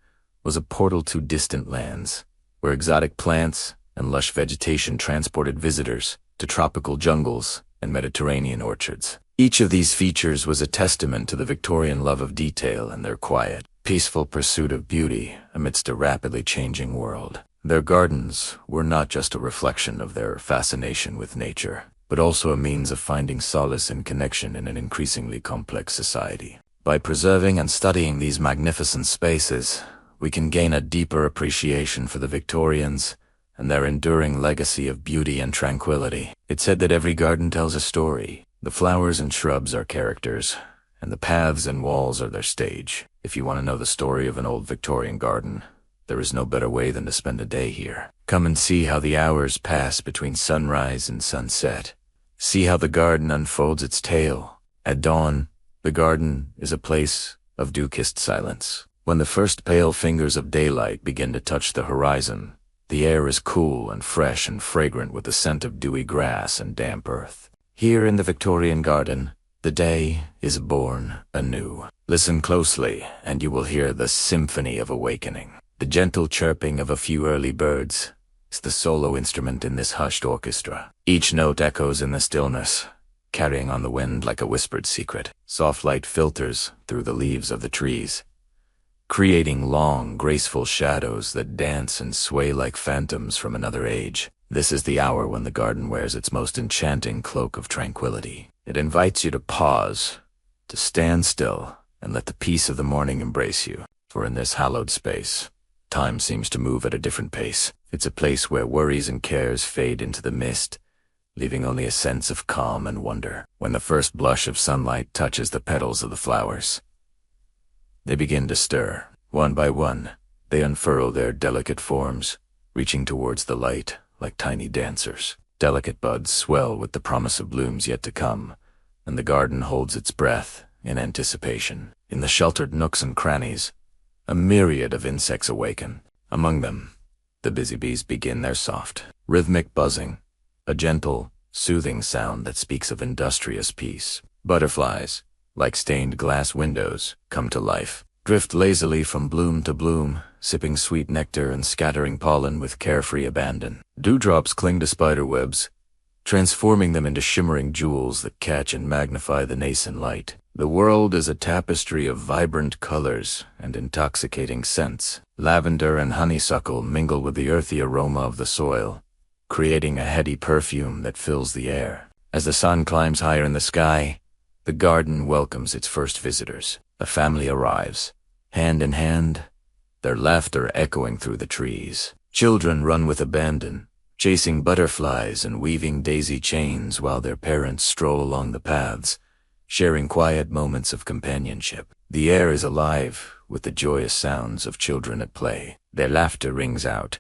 was a portal to distant lands, where exotic plants and lush vegetation transported visitors to tropical jungles and Mediterranean orchards. Each of these features was a testament to the Victorian love of detail and their quiet, peaceful pursuit of beauty amidst a rapidly changing world. Their gardens were not just a reflection of their fascination with nature, but also a means of finding solace and connection in an increasingly complex society. By preserving and studying these magnificent spaces, we can gain a deeper appreciation for the Victorians and their enduring legacy of beauty and tranquility. It's said that every garden tells a story. The flowers and shrubs are characters, and the paths and walls are their stage. If you want to know the story of an old Victorian garden, there is no better way than to spend a day here. Come and see how the hours pass between sunrise and sunset, See how the garden unfolds its tale. At dawn, the garden is a place of dew-kissed silence. When the first pale fingers of daylight begin to touch the horizon, the air is cool and fresh and fragrant with the scent of dewy grass and damp earth. Here in the Victorian Garden, the day is born anew. Listen closely, and you will hear the symphony of awakening. The gentle chirping of a few early birds is the solo instrument in this hushed orchestra. Each note echoes in the stillness, carrying on the wind like a whispered secret. Soft light filters through the leaves of the trees, creating long, graceful shadows that dance and sway like phantoms from another age. This is the hour when the garden wears its most enchanting cloak of tranquility. It invites you to pause, to stand still, and let the peace of the morning embrace you. For in this hallowed space, time seems to move at a different pace. It's a place where worries and cares fade into the mist, leaving only a sense of calm and wonder. When the first blush of sunlight touches the petals of the flowers, they begin to stir. One by one, they unfurl their delicate forms, reaching towards the light like tiny dancers. Delicate buds swell with the promise of blooms yet to come, and the garden holds its breath in anticipation. In the sheltered nooks and crannies, a myriad of insects awaken. Among them, the busy bees begin their soft, rhythmic buzzing, a gentle, soothing sound that speaks of industrious peace. Butterflies, like stained glass windows, come to life, drift lazily from bloom to bloom, sipping sweet nectar and scattering pollen with carefree abandon. Dewdrops cling to spider webs, transforming them into shimmering jewels that catch and magnify the nascent light. The world is a tapestry of vibrant colors and intoxicating scents. Lavender and honeysuckle mingle with the earthy aroma of the soil, creating a heady perfume that fills the air. As the sun climbs higher in the sky, the garden welcomes its first visitors. A family arrives, hand in hand, their laughter echoing through the trees. Children run with abandon, chasing butterflies and weaving daisy chains while their parents stroll along the paths, sharing quiet moments of companionship. The air is alive with the joyous sounds of children at play. Their laughter rings out,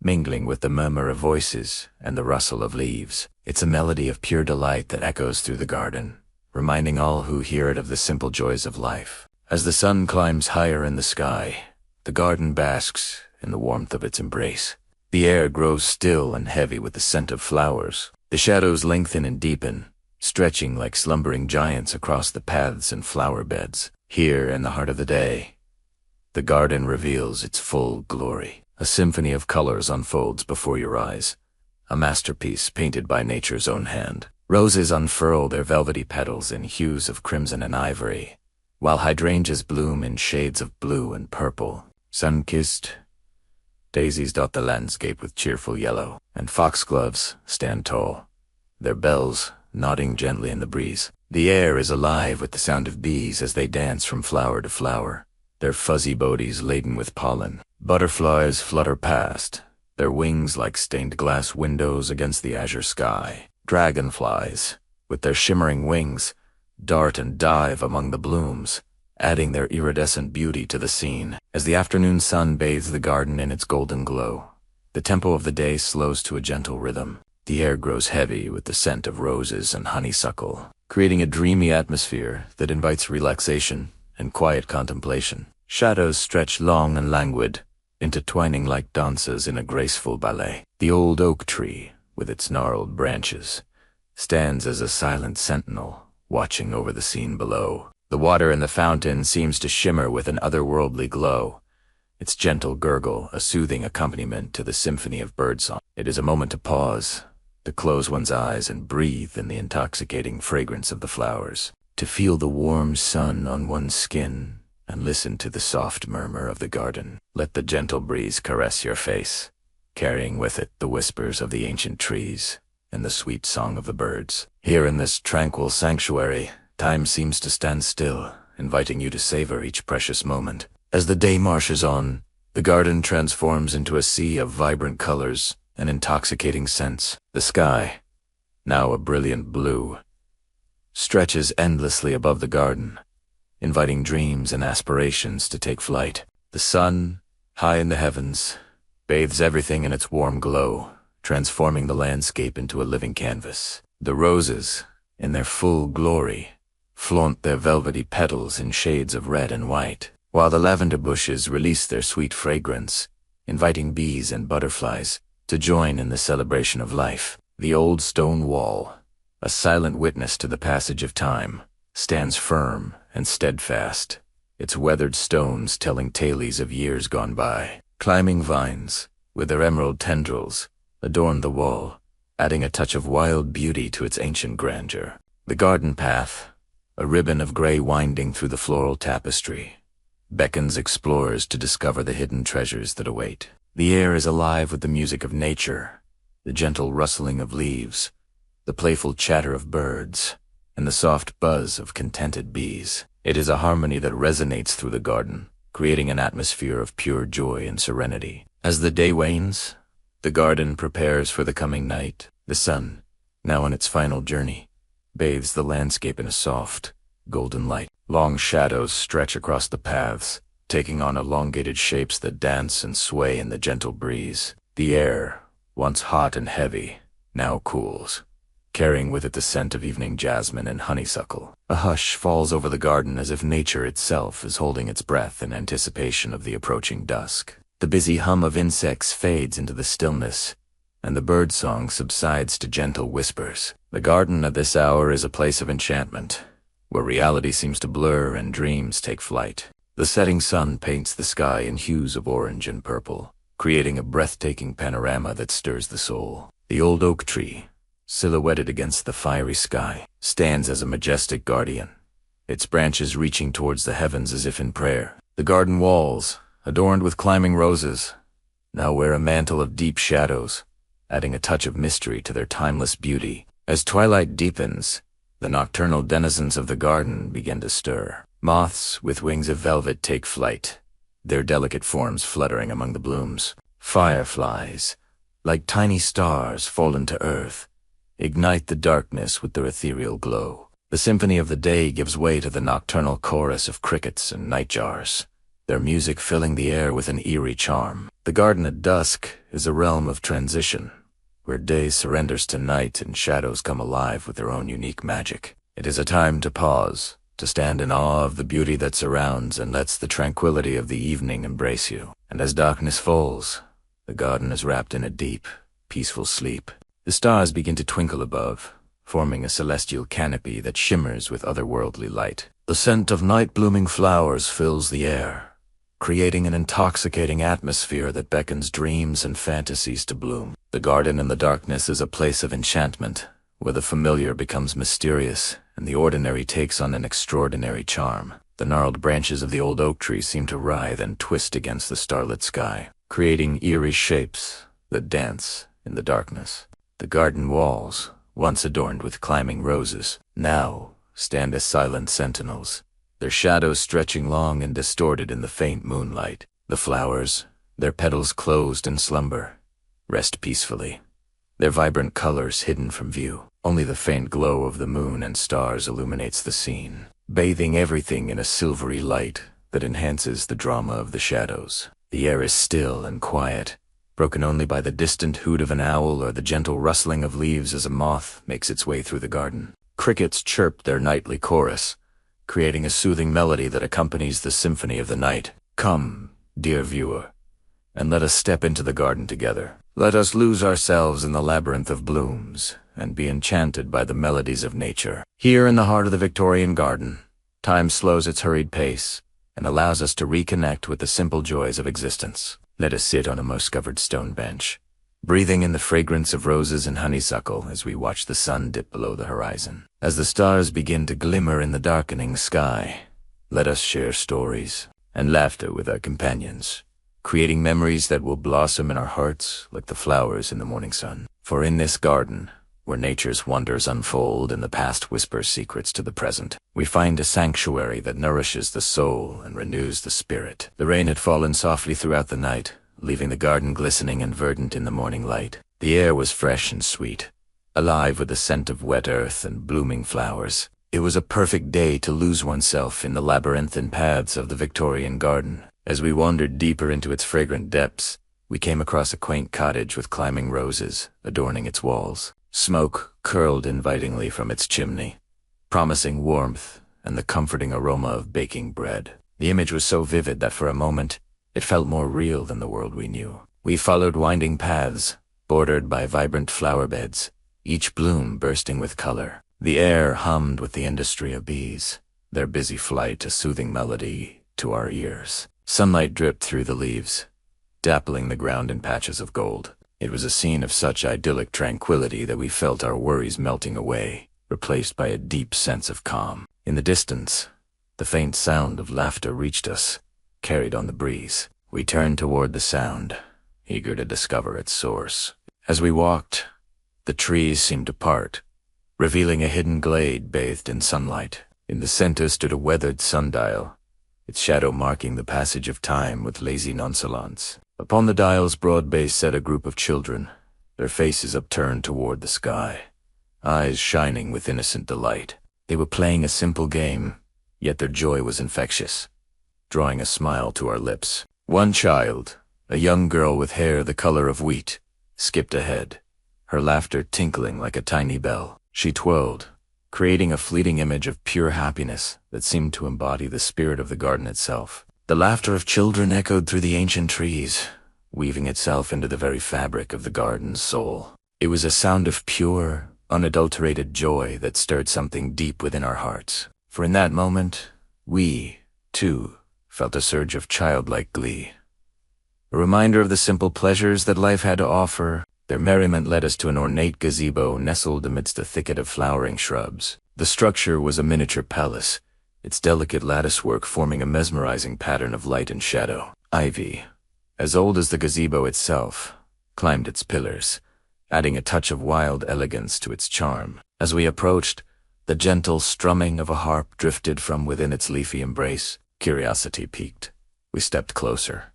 mingling with the murmur of voices and the rustle of leaves. It's a melody of pure delight that echoes through the garden, reminding all who hear it of the simple joys of life. As the sun climbs higher in the sky, the garden basks in the warmth of its embrace. The air grows still and heavy with the scent of flowers. The shadows lengthen and deepen, stretching like slumbering giants across the paths and flower beds. Here, in the heart of the day, the garden reveals its full glory. A symphony of colors unfolds before your eyes, a masterpiece painted by nature's own hand. Roses unfurl their velvety petals in hues of crimson and ivory, while hydrangeas bloom in shades of blue and purple. Sun-kissed daisies dot the landscape with cheerful yellow, and foxgloves stand tall, their bells nodding gently in the breeze. The air is alive with the sound of bees as they dance from flower to flower, their fuzzy bodies laden with pollen. Butterflies flutter past, their wings like stained glass windows against the azure sky. Dragonflies, with their shimmering wings, dart and dive among the blooms, adding their iridescent beauty to the scene. As the afternoon sun bathes the garden in its golden glow, the tempo of the day slows to a gentle rhythm. The air grows heavy with the scent of roses and honeysuckle, creating a dreamy atmosphere that invites relaxation and quiet contemplation. Shadows stretch long and languid, intertwining like dancers in a graceful ballet. The old oak tree, with its gnarled branches, stands as a silent sentinel, watching over the scene below. The water in the fountain seems to shimmer with an otherworldly glow, its gentle gurgle a soothing accompaniment to the symphony of birdsong. It is a moment to pause, to close one's eyes and breathe in the intoxicating fragrance of the flowers, to feel the warm sun on one's skin and listen to the soft murmur of the garden. Let the gentle breeze caress your face, carrying with it the whispers of the ancient trees and the sweet song of the birds. Here in this tranquil sanctuary, time seems to stand still, inviting you to savor each precious moment. As the day marches on, the garden transforms into a sea of vibrant colors and intoxicating scents. The sky, now a brilliant blue, stretches endlessly above the garden, inviting dreams and aspirations to take flight. The sun, high in the heavens, bathes everything in its warm glow, transforming the landscape into a living canvas. The roses, in their full glory, flaunt their velvety petals in shades of red and white, while the lavender bushes release their sweet fragrance, inviting bees and butterflies to join in the celebration of life. The old stone wall, a silent witness to the passage of time, stands firm and steadfast, its weathered stones telling tales of years gone by. Climbing vines, with their emerald tendrils, adorn the wall, adding a touch of wild beauty to its ancient grandeur. The garden path, a ribbon of gray winding through the floral tapestry, beckons explorers to discover the hidden treasures that await. The air is alive with the music of nature, the gentle rustling of leaves, the playful chatter of birds, and the soft buzz of contented bees. It is a harmony that resonates through the garden, creating an atmosphere of pure joy and serenity. As the day wanes, the garden prepares for the coming night. The sun, now on its final journey, bathes the landscape in a soft, golden light. Long shadows stretch across the paths, taking on elongated shapes that dance and sway in the gentle breeze. The air, once hot and heavy, now cools, carrying with it the scent of evening jasmine and honeysuckle. A hush falls over the garden as if nature itself is holding its breath in anticipation of the approaching dusk. The busy hum of insects fades into the stillness, and the birdsong subsides to gentle whispers. The garden at this hour is a place of enchantment, where reality seems to blur and dreams take flight. The setting sun paints the sky in hues of orange and purple, creating a breathtaking panorama that stirs the soul. The old oak tree, silhouetted against the fiery sky, stands as a majestic guardian, its branches reaching towards the heavens as if in prayer. The garden walls, adorned with climbing roses, now wear a mantle of deep shadows, adding a touch of mystery to their timeless beauty. As twilight deepens, the nocturnal denizens of the garden begin to stir. Moths with wings of velvet take flight, their delicate forms fluttering among the blooms. Fireflies, like tiny stars fallen to earth, ignite the darkness with their ethereal glow. The symphony of the day gives way to the nocturnal chorus of crickets and nightjars, their music filling the air with an eerie charm. The garden at dusk is a realm of transition, where day surrenders to night and shadows come alive with their own unique magic. It is a time to pause, to stand in awe of the beauty that surrounds and lets the tranquility of the evening embrace you. And as darkness falls, the garden is wrapped in a deep, peaceful sleep. The stars begin to twinkle above, forming a celestial canopy that shimmers with otherworldly light. The scent of night-blooming flowers fills the air, creating an intoxicating atmosphere that beckons dreams and fantasies to bloom. The garden in the darkness is a place of enchantment, where the familiar becomes mysterious and the ordinary takes on an extraordinary charm. The gnarled branches of the old oak tree seem to writhe and twist against the starlit sky, creating eerie shapes that dance in the darkness. The garden walls, once adorned with climbing roses, now stand as silent sentinels, their shadows stretching long and distorted in the faint moonlight. The flowers, their petals closed in slumber, rest peacefully, their vibrant colors hidden from view. Only the faint glow of the moon and stars illuminates the scene, bathing everything in a silvery light that enhances the drama of the shadows. The air is still and quiet, broken only by the distant hoot of an owl or the gentle rustling of leaves as a moth makes its way through the garden. Crickets chirp their nightly chorus, creating a soothing melody that accompanies the symphony of the night. Come, dear viewer, and let us step into the garden together. Let us lose ourselves in the labyrinth of blooms and be enchanted by the melodies of nature. Here in the heart of the Victorian Garden, time slows its hurried pace and allows us to reconnect with the simple joys of existence. Let us sit on a moss-covered stone bench, breathing in the fragrance of roses and honeysuckle as we watch the sun dip below the horizon. As the stars begin to glimmer in the darkening sky, let us share stories and laughter with our companions, creating memories that will blossom in our hearts like the flowers in the morning sun. For in this garden, where nature's wonders unfold and the past whispers secrets to the present, we find a sanctuary that nourishes the soul and renews the spirit. The rain had fallen softly throughout the night, leaving the garden glistening and verdant in the morning light. The air was fresh and sweet, alive with the scent of wet earth and blooming flowers. It was a perfect day to lose oneself in the labyrinthine paths of the Victorian Garden. As we wandered deeper into its fragrant depths, we came across a quaint cottage with climbing roses adorning its walls. Smoke curled invitingly from its chimney, promising warmth and the comforting aroma of baking bread. The image was so vivid that for a moment, it felt more real than the world we knew. We followed winding paths, bordered by vibrant flower beds, each bloom bursting with color. The air hummed with the industry of bees, their busy flight a soothing melody to our ears. Sunlight dripped through the leaves, dappling the ground in patches of gold. It was a scene of such idyllic tranquility that we felt our worries melting away, replaced by a deep sense of calm. In the distance, the faint sound of laughter reached us, carried on the breeze. We turned toward the sound, eager to discover its source. As we walked, the trees seemed to part, revealing a hidden glade bathed in sunlight. In the center stood a weathered sundial, its shadow marking the passage of time with lazy nonchalance. Upon the dial's broad base sat a group of children, their faces upturned toward the sky, eyes shining with innocent delight. They were playing a simple game, yet their joy was infectious, drawing a smile to our lips. One child, a young girl with hair the color of wheat, skipped ahead, her laughter tinkling like a tiny bell. She twirled, creating a fleeting image of pure happiness that seemed to embody the spirit of the garden itself. The laughter of children echoed through the ancient trees, weaving itself into the very fabric of the garden's soul. It was a sound of pure, unadulterated joy that stirred something deep within our hearts. For in that moment, we, too, felt a surge of childlike glee. A reminder of the simple pleasures that life had to offer. Their merriment led us to an ornate gazebo nestled amidst a thicket of flowering shrubs. The structure was a miniature palace, its delicate latticework forming a mesmerizing pattern of light and shadow. Ivy, as old as the gazebo itself, climbed its pillars, adding a touch of wild elegance to its charm. As we approached, the gentle strumming of a harp drifted from within its leafy embrace. Curiosity piqued. We stepped closer,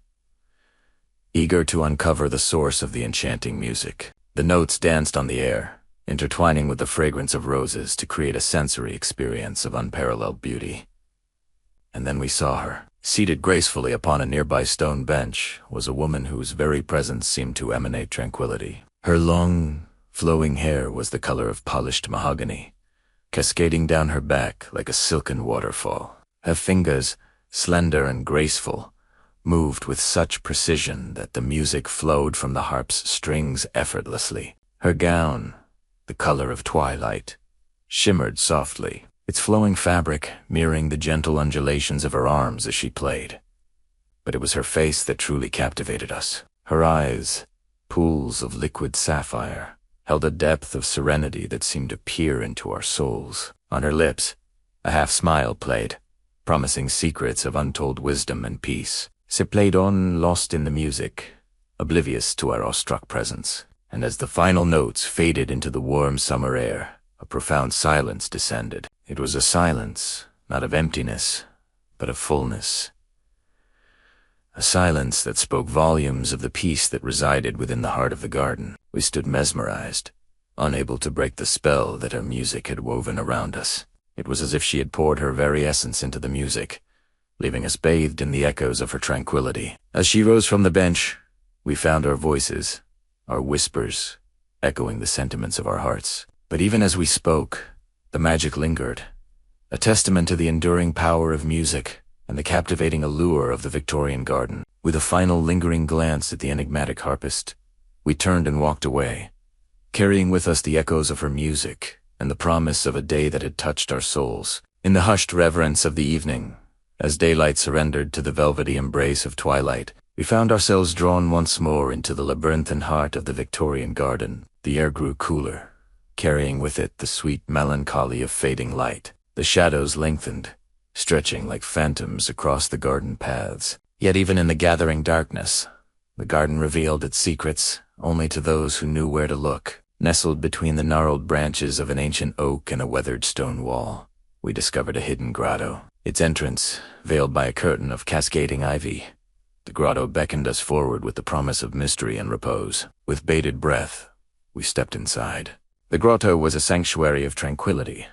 eager to uncover the source of the enchanting music. The notes danced on the air, intertwining with the fragrance of roses to create a sensory experience of unparalleled beauty. And then we saw her. Seated gracefully upon a nearby stone bench was a woman whose very presence seemed to emanate tranquility. Her long, flowing hair was the color of polished mahogany, cascading down her back like a silken waterfall. Her fingers, slender and graceful, moved with such precision that the music flowed from the harp's strings effortlessly. Her gown, the color of twilight, shimmered softly, its flowing fabric mirroring the gentle undulations of her arms as she played. But it was her face that truly captivated us. Her eyes, pools of liquid sapphire, held a depth of serenity that seemed to peer into our souls. On her lips, a half-smile played, promising secrets of untold wisdom and peace. She played on, lost in the music, oblivious to our awestruck presence. And as the final notes faded into the warm summer air, a profound silence descended. It was a silence, not of emptiness, but of fullness. A silence that spoke volumes of the peace that resided within the heart of the garden. We stood mesmerized, unable to break the spell that her music had woven around us. It was as if she had poured her very essence into the music, leaving us bathed in the echoes of her tranquility. As she rose from the bench, we found our voices, our whispers, echoing the sentiments of our hearts. But even as we spoke, the magic lingered, a testament to the enduring power of music and the captivating allure of the Victorian Garden. With a final lingering glance at the enigmatic harpist, we turned and walked away, carrying with us the echoes of her music and the promise of a day that had touched our souls. In the hushed reverence of the evening, as daylight surrendered to the velvety embrace of twilight, we found ourselves drawn once more into the labyrinthine heart of the Victorian Garden. The air grew cooler, carrying with it the sweet melancholy of fading light. The shadows lengthened, stretching like phantoms across the garden paths. Yet even in the gathering darkness, the garden revealed its secrets only to those who knew where to look. Nestled between the gnarled branches of an ancient oak and a weathered stone wall, we discovered a hidden grotto. Its entrance, veiled by a curtain of cascading ivy, the grotto beckoned us forward with the promise of mystery and repose. With bated breath, we stepped inside. The grotto was a sanctuary of tranquility,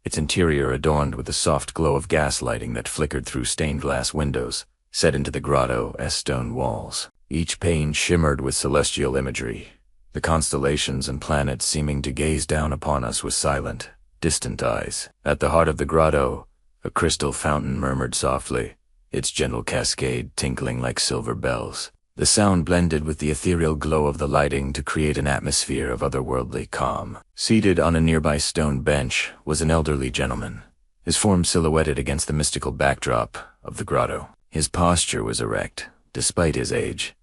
its interior adorned with the soft glow of gas lighting that flickered through stained glass windows set into the grotto's stone walls. Each pane shimmered with celestial imagery, the constellations and planets seeming to gaze down upon us with silent, distant eyes. At the heart of the grotto, a crystal fountain murmured softly, its gentle cascade tinkling like silver bells. The sound blended with the ethereal glow of the lighting to create an atmosphere of otherworldly calm. Seated on a nearby stone bench was an elderly gentleman, his form silhouetted against the mystical backdrop of the grotto. His posture was erect, despite his age,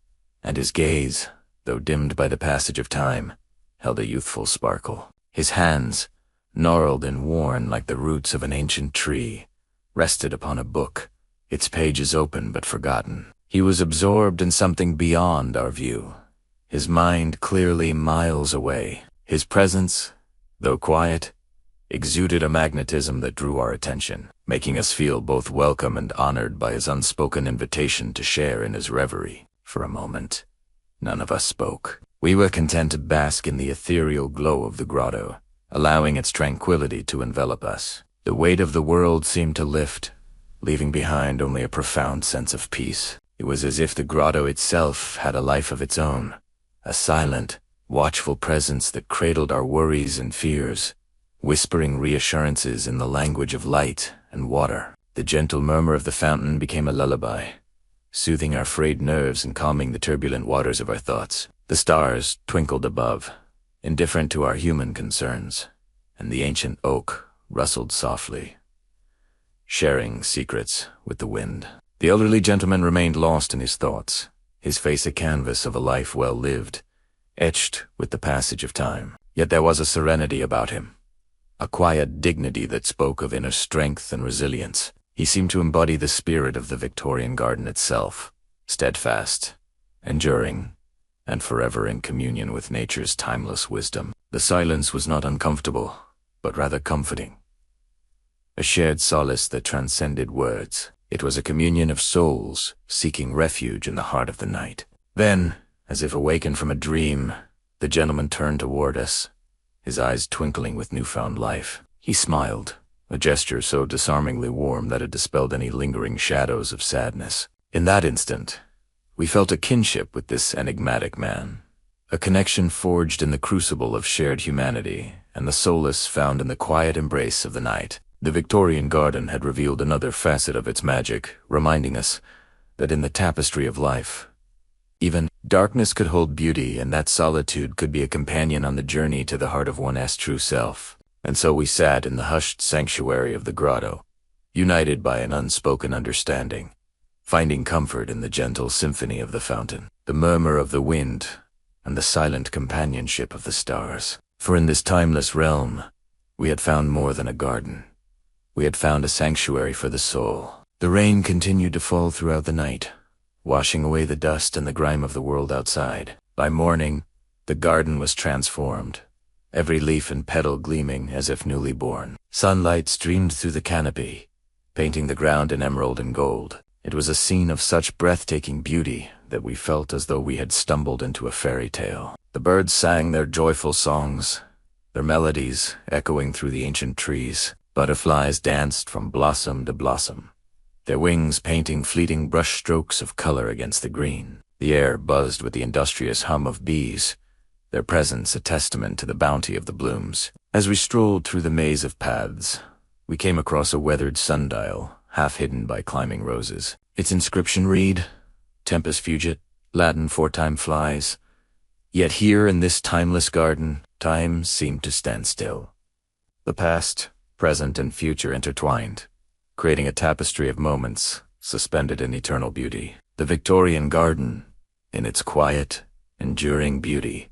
and his gaze, though dimmed by the passage of time, held a youthful sparkle. His hands, gnarled and worn like the roots of an ancient tree, rested upon a book, its pages open but forgotten. He was absorbed in something beyond our view, his mind clearly miles away. His presence, though quiet, exuded a magnetism that drew our attention, making us feel both welcome and honored by his unspoken invitation to share in his reverie. For a moment, none of us spoke. We were content to bask in the ethereal glow of the grotto, allowing its tranquility to envelop us. The weight of the world seemed to lift, leaving behind only a profound sense of peace. It was as if the grotto itself had a life of its own, a silent, watchful presence that cradled our worries and fears, whispering reassurances in the language of light and water. The gentle murmur of the fountain became a lullaby, soothing our frayed nerves and calming the turbulent waters of our thoughts. The stars twinkled above, indifferent to our human concerns, and the ancient oak rustled softly, sharing secrets with the wind. The elderly gentleman remained lost in his thoughts, his face a canvas of a life well lived, etched with the passage of time. Yet there was a serenity about him, a quiet dignity that spoke of inner strength and resilience. He seemed to embody the spirit of the Victorian Garden itself, steadfast, enduring, and forever in communion with nature's timeless wisdom. The silence was not uncomfortable, but rather comforting, a shared solace that transcended words. It was a communion of souls seeking refuge in the heart of the night. Then, as if awakened from a dream, the gentleman turned toward us, his eyes twinkling with newfound life. He smiled, a gesture so disarmingly warm that it dispelled any lingering shadows of sadness. In that instant, we felt a kinship with this enigmatic man, a connection forged in the crucible of shared humanity and the solace found in the quiet embrace of the night. The Victorian Garden had revealed another facet of its magic, reminding us that in the tapestry of life, even darkness could hold beauty, and that solitude could be a companion on the journey to the heart of one's true self. And so we sat in the hushed sanctuary of the grotto, united by an unspoken understanding, finding comfort in the gentle symphony of the fountain, the murmur of the wind, and the silent companionship of the stars. For in this timeless realm, we had found more than a garden. We had found a sanctuary for the soul. The rain continued to fall throughout the night, washing away the dust and the grime of the world outside. By morning, the garden was transformed, every leaf and petal gleaming as if newly born. Sunlight streamed through the canopy, painting the ground in emerald and gold. It was a scene of such breathtaking beauty that we felt as though we had stumbled into a fairy tale. The birds sang their joyful songs, their melodies echoing through the ancient trees. Butterflies danced from blossom to blossom, their wings painting fleeting brushstrokes of color against the green. The air buzzed with the industrious hum of bees, their presence a testament to the bounty of the blooms. As we strolled through the maze of paths, we came across a weathered sundial, half hidden by climbing roses. Its inscription read, "Tempus fugit, Latin for time flies." Yet here in this timeless garden, time seemed to stand still. The past, present, and future intertwined, creating a tapestry of moments suspended in eternal beauty. The Victorian Garden, in its quiet, enduring beauty,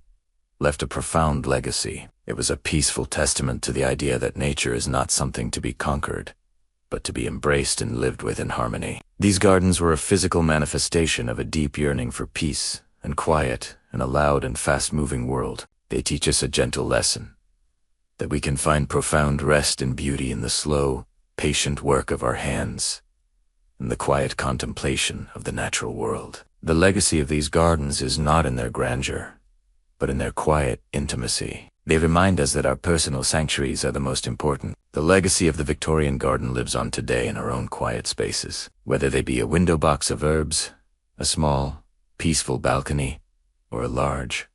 left a profound legacy. It was a peaceful testament to the idea that nature is not something to be conquered, but to be embraced and lived with in harmony. These gardens were a physical manifestation of a deep yearning for peace and quiet in a loud and fast-moving world. They teach us a gentle lesson, that we can find profound rest and beauty in the slow, patient work of our hands, and the quiet contemplation of the natural world. The legacy of these gardens is not in their grandeur, but in their quiet intimacy. They remind us that our personal sanctuaries are the most important. The legacy of the Victorian Garden lives on today in our own quiet spaces, whether they be a window box of herbs, a small, peaceful balcony, or a large,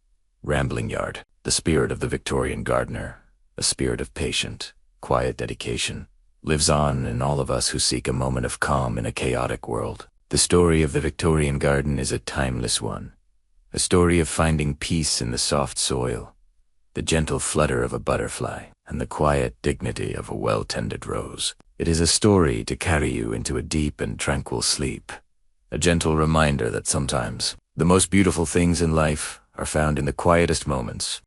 Rambling Yard, the spirit of the Victorian gardener, a spirit of patient, quiet dedication, lives on in all of us who seek a moment of calm in a chaotic world. The story of the Victorian garden is a timeless one, a story of finding peace in the soft soil, the gentle flutter of a butterfly, and the quiet dignity of a well-tended rose. It is a story to carry you into a deep and tranquil sleep, a gentle reminder that sometimes the most beautiful things in life are found in the quietest moments.